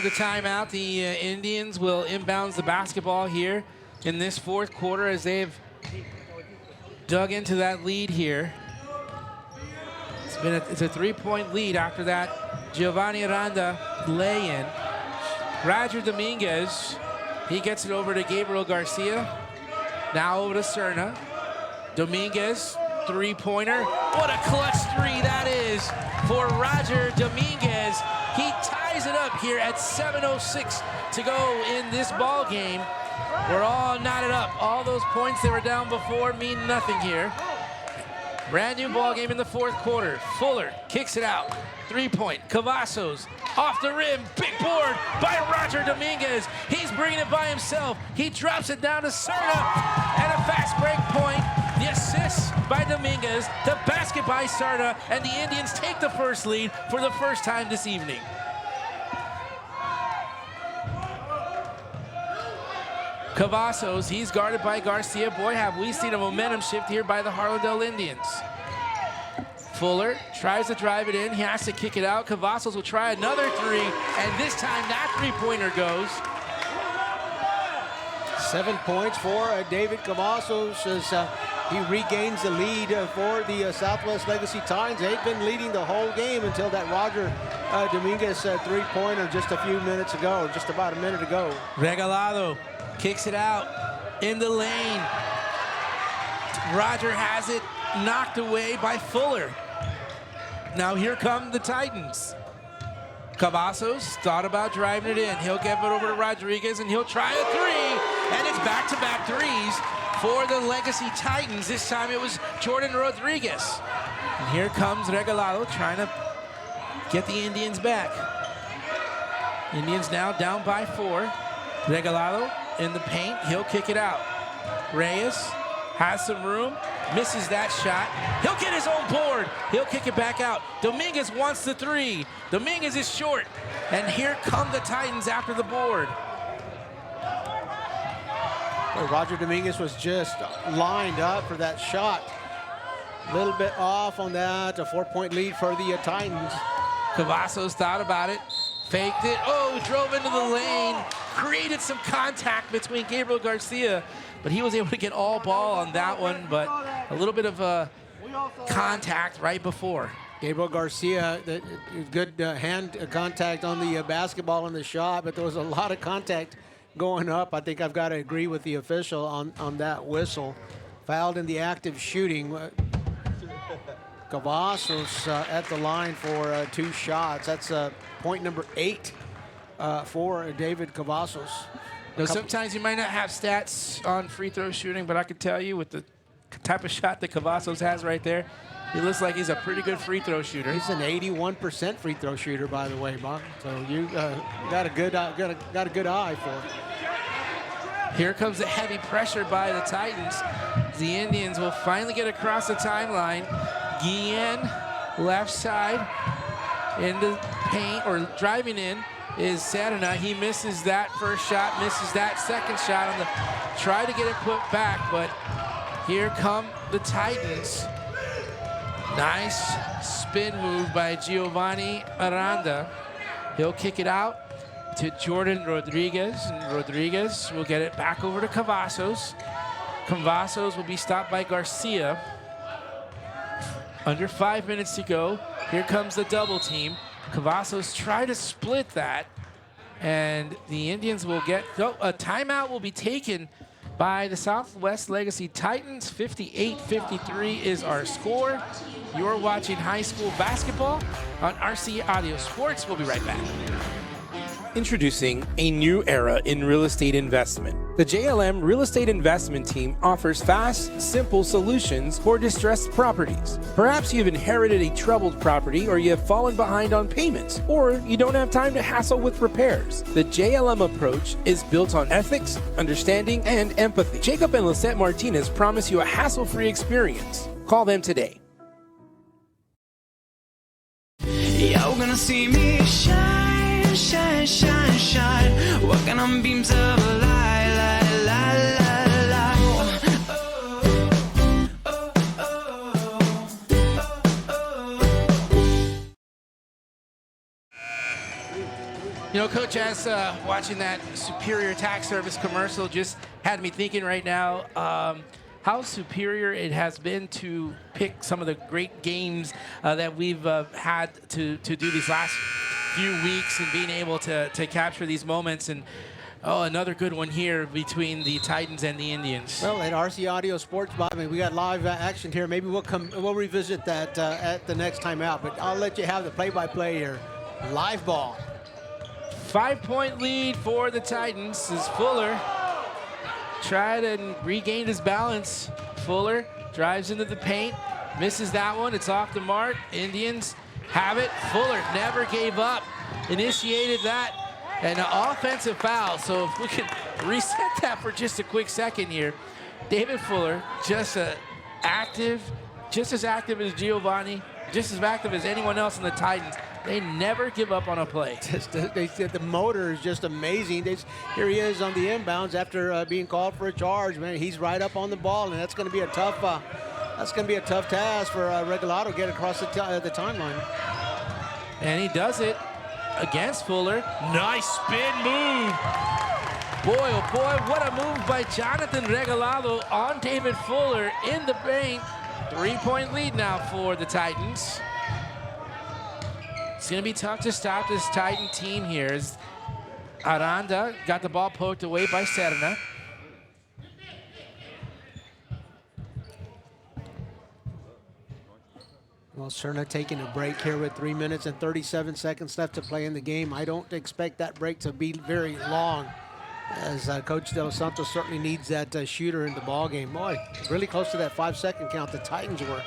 After the timeout, the Indians will inbounds the basketball here in this fourth quarter as they've dug into that lead here. It's a three-point lead after that Giovanni Aranda lay-in. Roger Dominguez, he gets it over to Gabriel Garcia. Now over to Cerna. Dominguez, three-pointer. What a clutch three that is for Roger Dominguez. He ties it up here at 7:06 to go in this ball game. We're all knotted up. All those points they were down before mean nothing here. Brand new ball game in the fourth quarter. Fuller kicks it out. Three-point. Cavazos off the rim. Big board by Roger Dominguez. He's bringing it by himself. He drops it down to Cerna. And a fast break point. The assist by Dominguez. The basket by Cerna. And the Indians take the first lead for the first time this evening. Cavazos, he's guarded by Garcia. Boy, have we seen a momentum shift here by the Harlandale Indians. Fuller tries to drive it in. He has to kick it out. Cavazos will try another three, and this time that three-pointer goes. 7 points for David Cavazos as he regains the lead for the Southwest Legacy Titans. They've been leading the whole game until that Roger Dominguez three-pointer just a few minutes ago, just about a minute ago. Regalado kicks it out in the lane. Roger has it knocked away by Fuller. Now here come the Titans. Cavazos thought about driving it in. He'll give it over to Rodriguez and he'll try a three. And it's back-to-back threes for the Legacy Titans. This time it was Jordan Rodriguez. And here comes Regalado trying to get the Indians back. Indians now down by 4. Regalado in the paint, he'll kick it out. Reyes has some room, misses that shot. He'll get his own board. He'll kick it back out. Dominguez wants the three. Dominguez is short. And here come the Titans after the board. Well, Roger Dominguez was just lined up for that shot. A little bit off on that, a 4-point lead for the Titans. Cavazos thought about it, faked it, drove into the lane, created some contact between Gabriel Garcia, but he was able to get all ball on that one, but a little bit of a contact right before. Gabriel Garcia, good hand contact on the basketball and the shot, but there was a lot of contact going up. I think I've got to agree with the official on that whistle. Fouled in the active shooting. Cavazos at the line for 2 shots. That's point number 8 for David Cavazos. Now, sometimes you might not have stats on free throw shooting, but I can tell you with the type of shot that Cavazos has right there, he looks like he's a pretty good free throw shooter. He's an 81% free throw shooter, by the way, Bob. So you got a good eye for it. Here comes the heavy pressure by the Titans. The Indians will finally get across the timeline. Guillen, left side, in the paint, or driving in, is Serna. He misses that first shot, misses that second shot on the try to get it put back, but here come the Titans. Nice spin move by Giovanni Aranda. He'll kick it out to Jordan Rodriguez, and Rodriguez will get it back over to Cavazos. Cavazos will be stopped by Garcia. Under 5 minutes to go. Here comes the double team. Cavazos try to split that, and the Indians will get a timeout will be taken by the Southwest Legacy Titans. 58-53 is our score. You're watching high school basketball on RC Audio Sports. We'll be right back. Introducing a new era in real estate investment. The JLM Real Estate Investment Team offers fast, simple solutions for distressed properties. Perhaps you've inherited a troubled property, or you have fallen behind on payments, or you don't have time to hassle with repairs. The JLM approach is built on ethics, understanding, and empathy. Jacob and Lisette Martinez promise you a hassle-free experience. Call them today. You're gonna see me shine, shine, shine, shine. Walking on beams of a light, light, light, light, light. You know, Coach Coach, as watching that Superior Tax Service commercial just had me thinking right now how superior it has been to pick some of the great games that we've had to do these last few weeks and being able to capture these moments. And another good one here between the Titans and the Indians. Well, at RC Audio Sports, Bob, I mean, we got live action here. Maybe we'll revisit that at the next time out. But I'll let you have the play-by-play here. Live ball. 5-point lead for the Titans as Fuller tried and regained his balance. Fuller drives into the paint, misses that one. It's off the mark. Indians have it. Fuller never gave up. Initiated that. And an offensive foul. So if we can reset that for just a quick second here. David Fuller, just as active as Giovanni, just as active as anyone else in the Titans. They never give up on a play. They said the motor is just amazing. Here he is on the inbounds after being called for a charge. Man, he's right up on the ball, and that's going to be a tough. Task for Regalado to get across the timeline. And he does it against Fuller. Nice spin move. Boy, oh boy, what a move by Jonathan Regalado on David Fuller in the paint. 3-point lead now for the Titans. It's going to be tough to stop this Titan team here as Aranda got the ball poked away by Serna. Well, Serna taking a break here with 3 minutes and 37 seconds left to play in the game. I don't expect that break to be very long, as Coach De Los Santos certainly needs that shooter in the ball game. Boy, really close to that 5-second count the Titans were.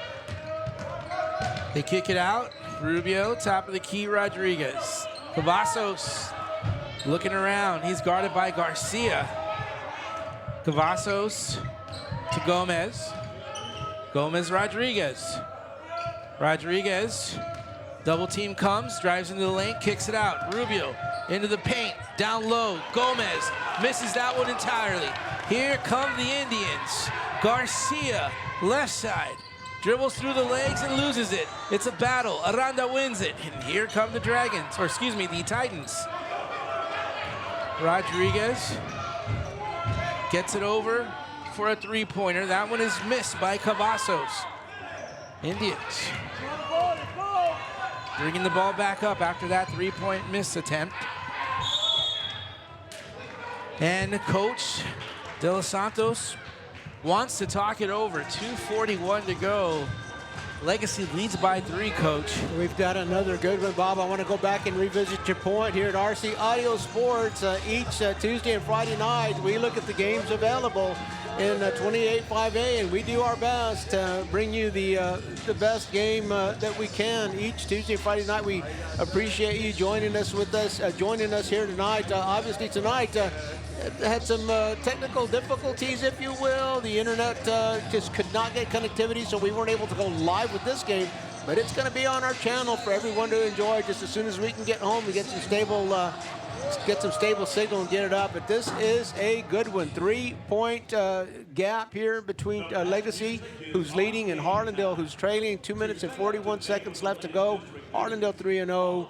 They kick it out. Rubio, top of the key, Rodriguez. Cavazos looking around. He's guarded by Garcia. Cavazos to Gomez. Gomez, Rodriguez. Rodriguez, double team comes, drives into the lane, kicks it out. Rubio into the paint, down low. Gomez misses that one entirely. Here come the Indians. Garcia, left side. Dribbles through the legs and loses it. It's a battle. Aranda wins it. And here come the Dragons, or excuse me, the Titans. Rodriguez gets it over for a three-pointer. That one is missed by Cavazos. Indians bringing the ball back up after that three-point miss attempt. And Coach De Los Santos wants to talk it over. 2:41 to go. Legacy leads by 3, Coach. We've got another good one, Bob. I want to go back and revisit your point here at RC Audio Sports. Each Tuesday and Friday night, we look at the games available in 28-5A, and we do our best to bring you the best game that we can each Tuesday and Friday night. We appreciate you joining us here tonight. Obviously tonight, had some technical difficulties, if you will. The internet just could not get connectivity, so we weren't able to go live with this game. But it's going to be on our channel for everyone to enjoy just as soon as we can get home. We get some stable signal and get it up. But this is a good one. 3-point gap here between Legacy, who's leading, and Harlandale, who's trailing. 2 minutes and 41 seconds left to go. Harlandale 3-0.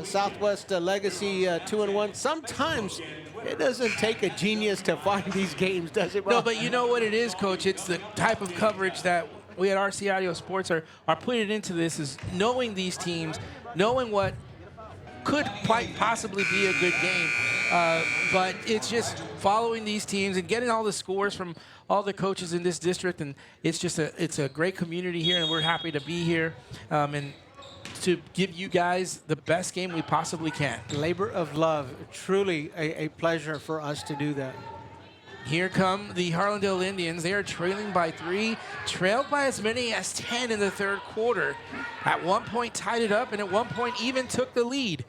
Southwest Legacy 2-1. Sometimes it doesn't take a genius to find these games, does it, Bob? No, but you know what it is, Coach? It's the type of coverage that we at RC Audio Sports are putting into this, is knowing these teams, knowing what could quite possibly be a good game. But it's just following these teams and getting all the scores from all the coaches in this district. And it's just a great community here, and we're happy to be here. And to give you guys the best game we possibly can. Labor of love. Truly a pleasure for us to do that. Here come the Harlandale Indians. They are trailing by 3, trailed by as many as 10 in the third quarter. At one point tied it up, and at one point even took the lead.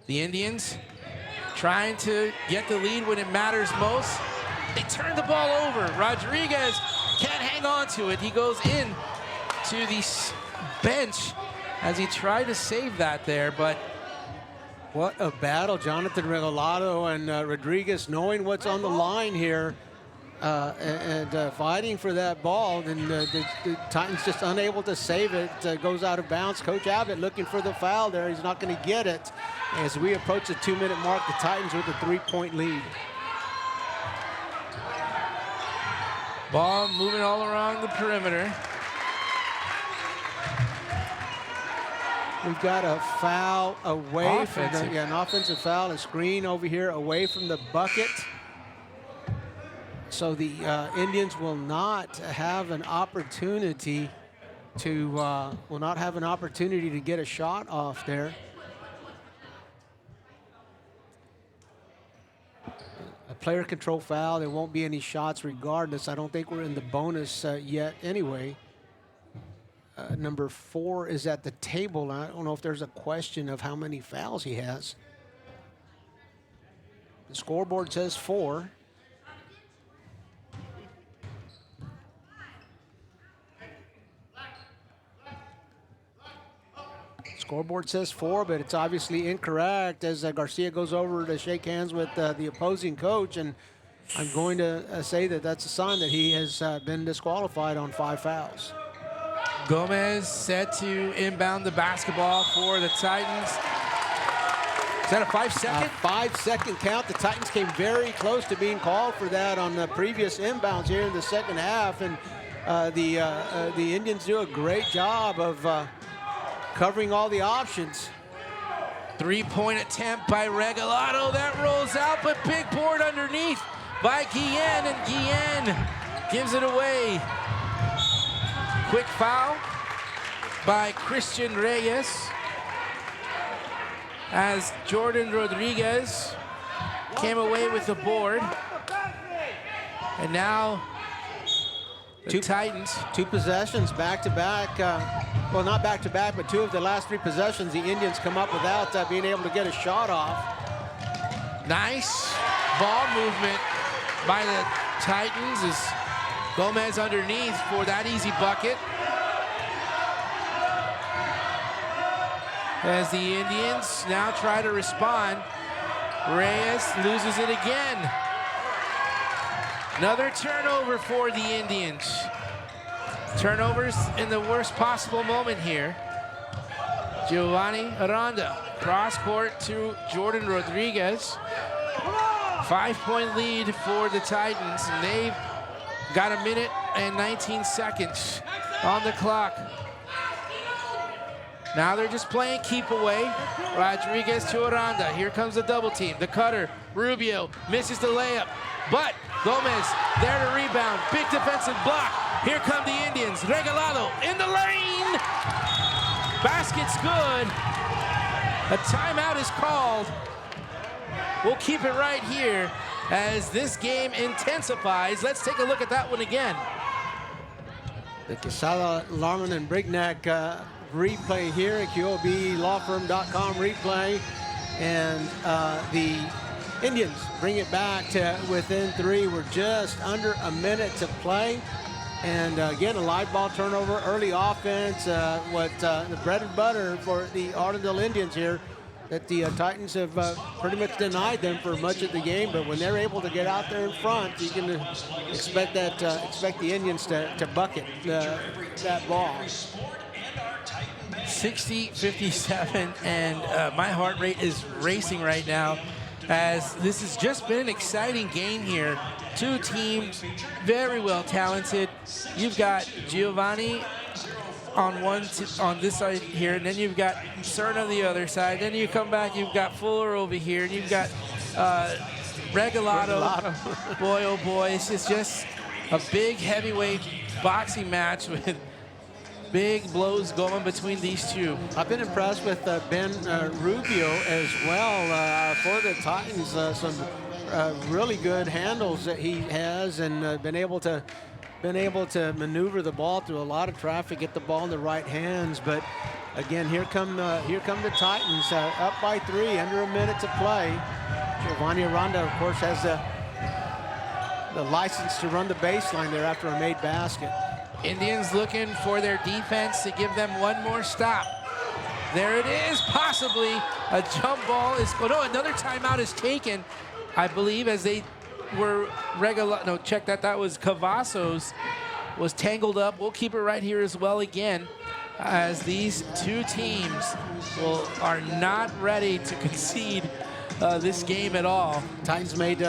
The Indians trying to get the lead when it matters most. They turn the ball over. Rodriguez can't hang on to it. He goes in to the bench as he tried to save that there, but what a battle. Jonathan Regalado and Rodriguez knowing what's on the line here. fighting for that ball, and the Titans just unable to save it. Goes out of bounds. Coach Abbott looking for the foul there. He's not going to get it. As we approach the 2-minute mark, the Titans with a 3-point lead. Ball moving all around the perimeter. We've got a foul away from an offensive foul, a screen over here away from the bucket. So the Indians will not have an opportunity to get a shot off there. A player control foul. There won't be any shots regardless. I don't think we're in the bonus yet anyway. Number 4 is at the table. I don't know if there's a question of how many fouls he has. The scoreboard says 4. Scoreboard says 4, but it's obviously incorrect as Garcia goes over to shake hands with the opposing coach, and I'm going to say that that's a sign that he has been disqualified on 5 fouls. Gomez set to inbound the basketball for the Titans. Is that a 5-second? 5-second count. The Titans came very close to being called for that on the previous inbounds here in the second half, and the Indians do a great job of covering all the options. 3-point attempt by Regalado. That rolls out, but big board underneath by Guillen, and Guillen gives it away. Quick foul by Christian Reyes as Jordan Rodriguez came away with the board. And now the Titans. 2 possessions back-to-back. Well, not back-to-back, but 2 of the last 3 possessions, the Indians come up without being able to get a shot off. Nice ball movement by the Titans as Gomez underneath for that easy bucket. As the Indians now try to respond, Reyes loses it again. Another turnover for the Indians. Turnovers in the worst possible moment here. Giovanni Aranda, cross court to Jordan Rodriguez. 5-point lead for the Titans, and they've got 1 minute and 19 seconds on the clock. Now they're just playing keep away. Rodriguez to Aranda. Here comes the double team. The cutter, Rubio, misses the layup. But Gomez there to rebound. Big defensive block. Here come the Indians. Regalado in the lane. Basket's good. A timeout is called. We'll keep it right here as this game intensifies. Let's take a look at that one again. The Quesada, Larman, and Brignac replay here at QOBLawFirm.com replay. And the Indians bring it back to within 3. We're just under a minute to play. And again, a live ball turnover, early offense, the bread and butter for the Harlandale Indians here, that the Titans have pretty much denied them for much of the game. But when they're able to get out there in front, you can expect the Indians to bucket that ball. 60-57, and my heart rate is racing right now as this has just been an exciting game here. 2 teams, very well talented. You've got Giovanni on this side here, and then you've got Cern on the other side. Then you come back, you've got Fuller over here, and you've got Regalado. Boy, oh boy, it's just a big heavyweight boxing match with big blows going between these 2. I've been impressed with Ben Rubio as well for the Titans. Some really good handles that he has, and been able to maneuver the ball through a lot of traffic, get the ball in the right hands. But again, here come the Titans up by 3, under a minute to play. Giovanni Aranda, of course, has the license to run the baseline there after a made basket. Indians looking for their defense to give them one more stop. There it is, possibly a jump ball is, oh no, another timeout is taken, I believe, as they where check that. That was Cavazos was tangled up. We'll keep it right here as well again, as these two teams are not ready to concede this game at all. Titans made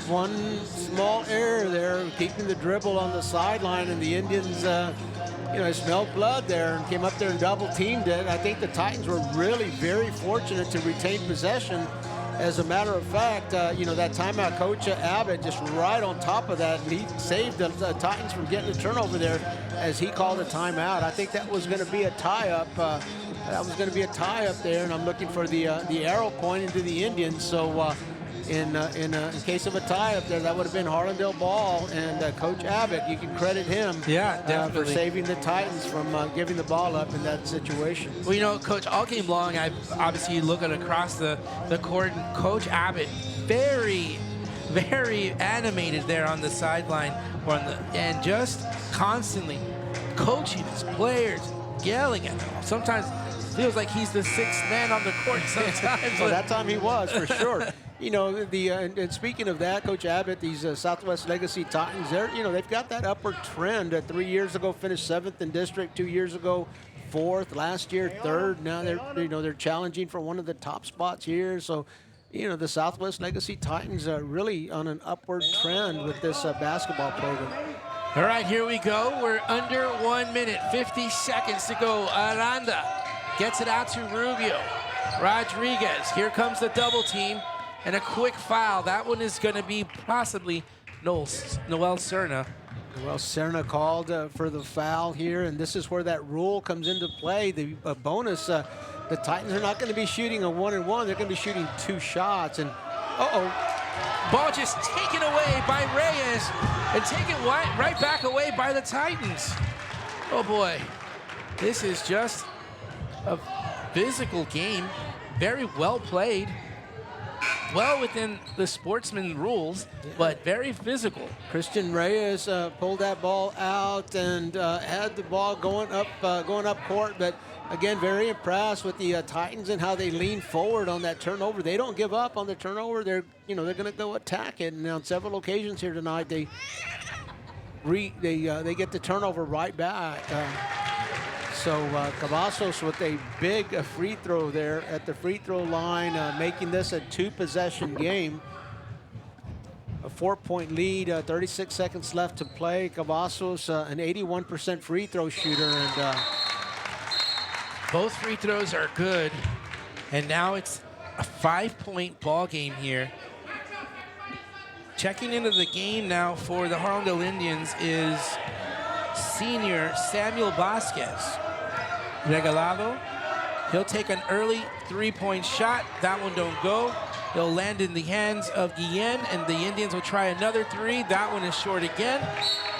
one small error there, keeping the dribble on the sideline, and the Indians, smelled blood there and came up there and double teamed it. I think the Titans were really very fortunate to retain possession. As a matter of fact, that timeout, Coach Abbott just right on top of that, and he saved the Titans from getting a turnover there as he called a timeout. I think that was going to be a tie-up. There, and I'm looking for the arrow pointing to the Indians. So in case of a tie-up there, that would have been Harlandale ball, and Coach Abbott, you can credit him for saving the Titans from giving the ball up in that situation. Well, Coach, all game long, I've obviously looking across the court, and Coach Abbott very, very animated there on the sideline, and just constantly coaching his players, yelling at them. Sometimes feels like he's the sixth man on the court sometimes. Well, that time he was, for sure. And speaking of that, Coach Abbott, these Southwest Legacy Titans, they've got that upward trend. 3 years ago, finished 7th in district. 2 years ago, 4th. Last year, 3rd. Now they're challenging for one of the top spots here. So, the Southwest Legacy Titans are really on an upward trend with this basketball program. All right, here we go. We're under 1 minute, 50 seconds to go. Aranda gets it out to Rubio. Rodriguez, here comes the double team, and a quick foul. That one is going to be possibly Noel Cerna. Well, Cerna called for the foul here, and this is where that rule comes into play. The bonus, the Titans are not going to be shooting a 1-and-1. They're going to be shooting 2 shots, and ball just taken away by Reyes and taken right back away by the Titans. Oh boy, this is just a physical game, very well played, well within the sportsman rules, but very physical. Christian Reyes pulled that ball out and had the ball going up court, but again, very impressed with the Titans and how they lean forward on that turnover. They don't give up on the turnover. They're going to go attack it, and on several occasions here tonight, they get the turnover right back. So Cavazos with a big free throw there at the free throw line, making this a 2-possession game. A 4-point lead, 36 seconds left to play. Cavazos, an 81% free throw shooter, and both free throws are good. And now it's a 5-point ball game here. Checking into the game now for the Harlandale Indians is senior Samuel Vasquez. Regalado, he'll take an early 3-point shot. That one don't go. He'll land in the hands of Guillen, and the Indians will try another 3. That one is short again.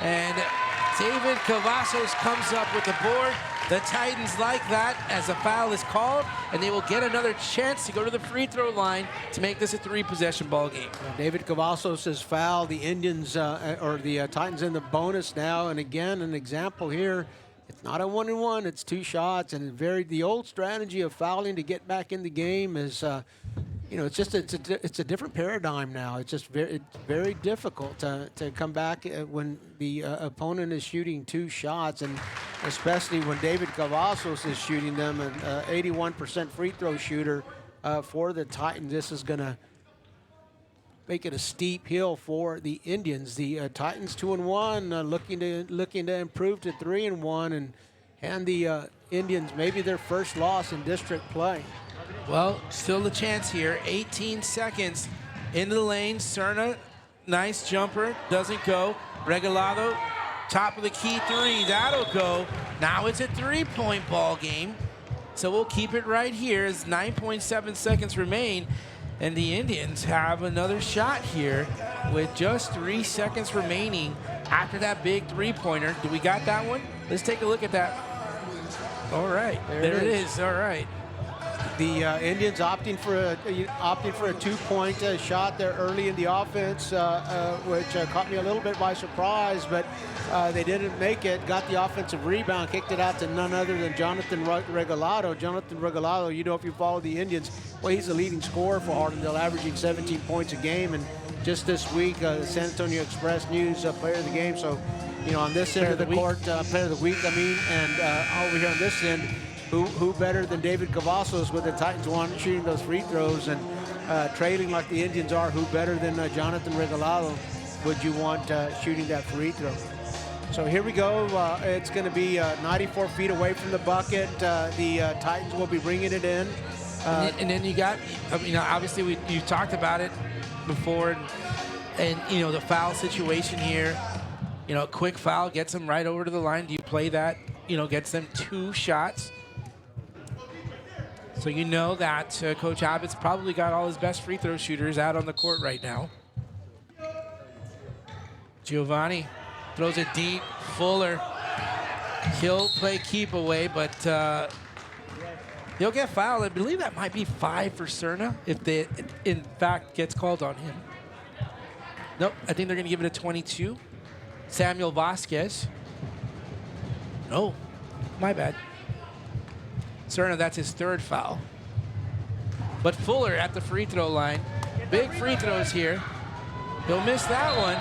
And David Cavazos comes up with the board. The Titans like that as a foul is called, and they will get another chance to go to the free throw line to make this a 3-possession ball game. David Cavazos has fouled. The Indians, or the Titans in the bonus now, and again, an example here. It's not a 1-and-1, it's 2 shots, and the old strategy of fouling to get back in the game is, it's a different paradigm now. It's just very difficult to come back when the opponent is shooting 2 shots, and especially when David Cavazos is shooting them, an 81% free throw shooter for the Titans. This is going to make it a steep hill for the Indians. The Titans 2-1, looking to improve to 3-1, and the Indians maybe their first loss in district play. Well, still a chance here. 18 seconds into the lane. Cerna, nice jumper, doesn't go. Regalado, top of the key 3, that'll go. Now it's a 3-point ball game. So we'll keep it right here as 9.7 seconds remain. And the Indians have another shot here with just 3 seconds remaining after that big 3-pointer. Do we got that one? Let's take a look at that. All right, there it is. All right. The Indians opting for a 2-point shot there early in the offense, which caught me a little bit by surprise, but they didn't make it. Got the offensive rebound, kicked it out to none other than Jonathan Regalado. Jonathan Regalado, if you follow the Indians, well, he's the leading scorer for Harlandale, averaging 17 points a game, and just this week, the San Antonio Express News Player of the Game. So, on this end of the court, Player of the Week, and over here on this end, who better than David Cavazos with the Titans shooting those free throws and trailing like the Indians are? Who better than Jonathan Regalado would you want shooting that free throw? So here we go. It's going to be 94 feet away from the bucket. The Titans will be bringing it in. And then you got, obviously you talked about it before, and the foul situation here. A quick foul gets them right over to the line. Do you play that? Gets them 2 shots. So that Coach Abbott's probably got all his best free throw shooters out on the court right now. Giovanni throws it deep. Fuller, he'll play keep away, but he'll get fouled. I believe that might be 5 for Cerna if they, in fact, gets called on him. Nope, I think they're going to give it a 22. Samuel Vasquez. No, my bad. Cerna, that's his 3rd foul. But Fuller at the free throw line. Big free throws here. He'll miss that one,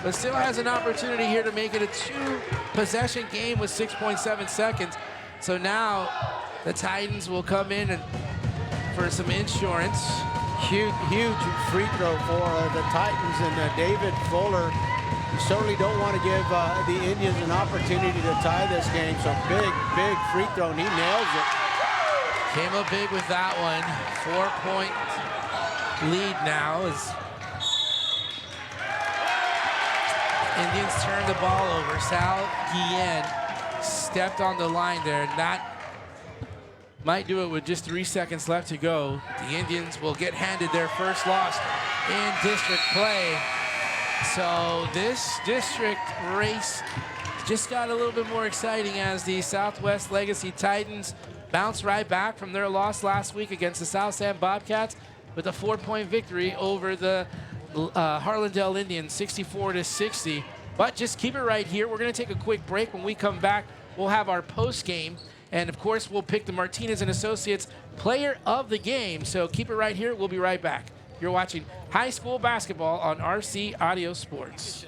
but still has an opportunity here to make it a 2-possession game with 6.7 seconds. So now the Titans will come in and for some insurance. Huge free throw for the Titans, and David Fuller. You certainly don't want to give the Indians an opportunity to tie this game. So big free throw, and he nails it. Came up big with that one. 4-point lead now as Indians turn the ball over. Sal Guillen stepped on the line there, and that might do it with just 3 seconds left to go. The Indians will get handed their first loss in district play. So this district race just got a little bit more exciting as the Southwest Legacy Titans bounce right back from their loss last week against the South San Bobcats with a 4-point victory over the Harlandale Indians, 64-60. But just keep it right here. We're going to take a quick break. When we come back, we'll have our post game. And of course, we'll pick the Martinez and Associates Player of the Game. So keep it right here. We'll be right back. You're watching high school basketball on RC Audio Sports.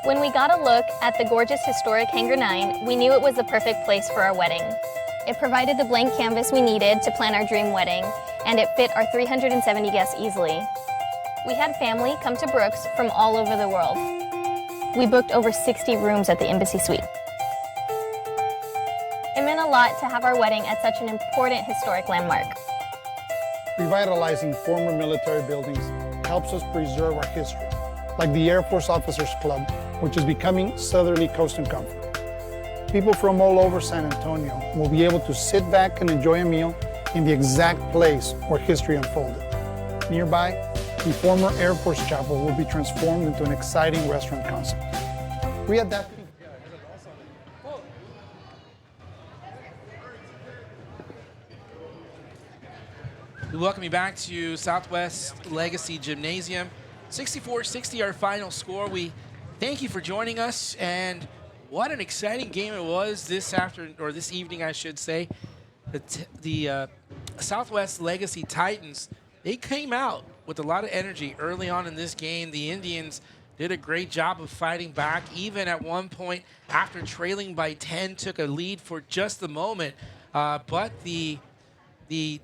When we got a look at the gorgeous historic Hangar 9, we knew it was the perfect place for our wedding. It provided the blank canvas we needed to plan our dream wedding, and it fit our 370 guests easily. We had family come to Brooks from all over the world. We booked over 60 rooms at the Embassy Suite. It meant a lot to have our wedding at such an important historic landmark. Revitalizing former military buildings helps us preserve our history, like the Air Force Officers Club, which is becoming Southerly Coast and Comfort. People from all over San Antonio will be able to sit back and enjoy a meal in the exact place where history unfolded. Nearby, the former Air Force Chapel will be transformed into an exciting restaurant concept. We adapted. We welcome you back to Southwest Legacy Gymnasium. 64-60 our final score. We thank you for joining us, and what an exciting game it was this evening, I should say. The Southwest Legacy Titans, they came out with a lot of energy early on in this game. The Indians did a great job of fighting back, even at one point after trailing by 10, took a lead for just the moment. But the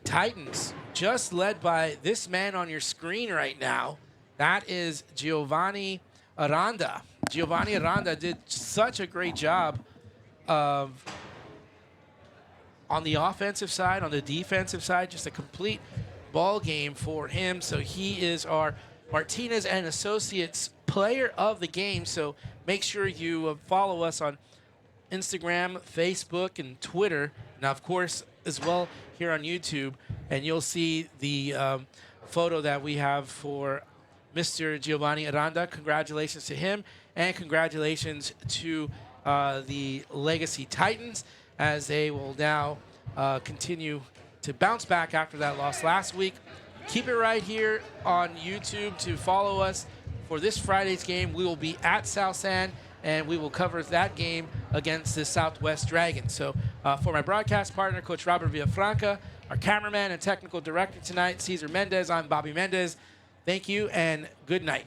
Titans, just led by this man on your screen right now, that is Giovanni Aranda. Giovanni Aranda did such a great job of, on the offensive side, on the defensive side, just a complete ball game for him. So he is our Martinez and Associates Player of the Game. So make sure you follow us on Instagram, Facebook, and Twitter. Now, of course, as well here on YouTube, and you'll see the photo that we have for Mr. Giovanni Aranda. Congratulations to him, and congratulations to the Legacy Titans, as they will now continue to bounce back after that loss last week. Keep it right here on YouTube to follow us for this Friday's game. We will be at South San, and we will cover that game against the Southwest Dragons. So for my broadcast partner, Coach Robert Villafranca, our cameraman and technical director tonight, Cesar Mendez, I'm Bobby Mendez. Thank you and good night.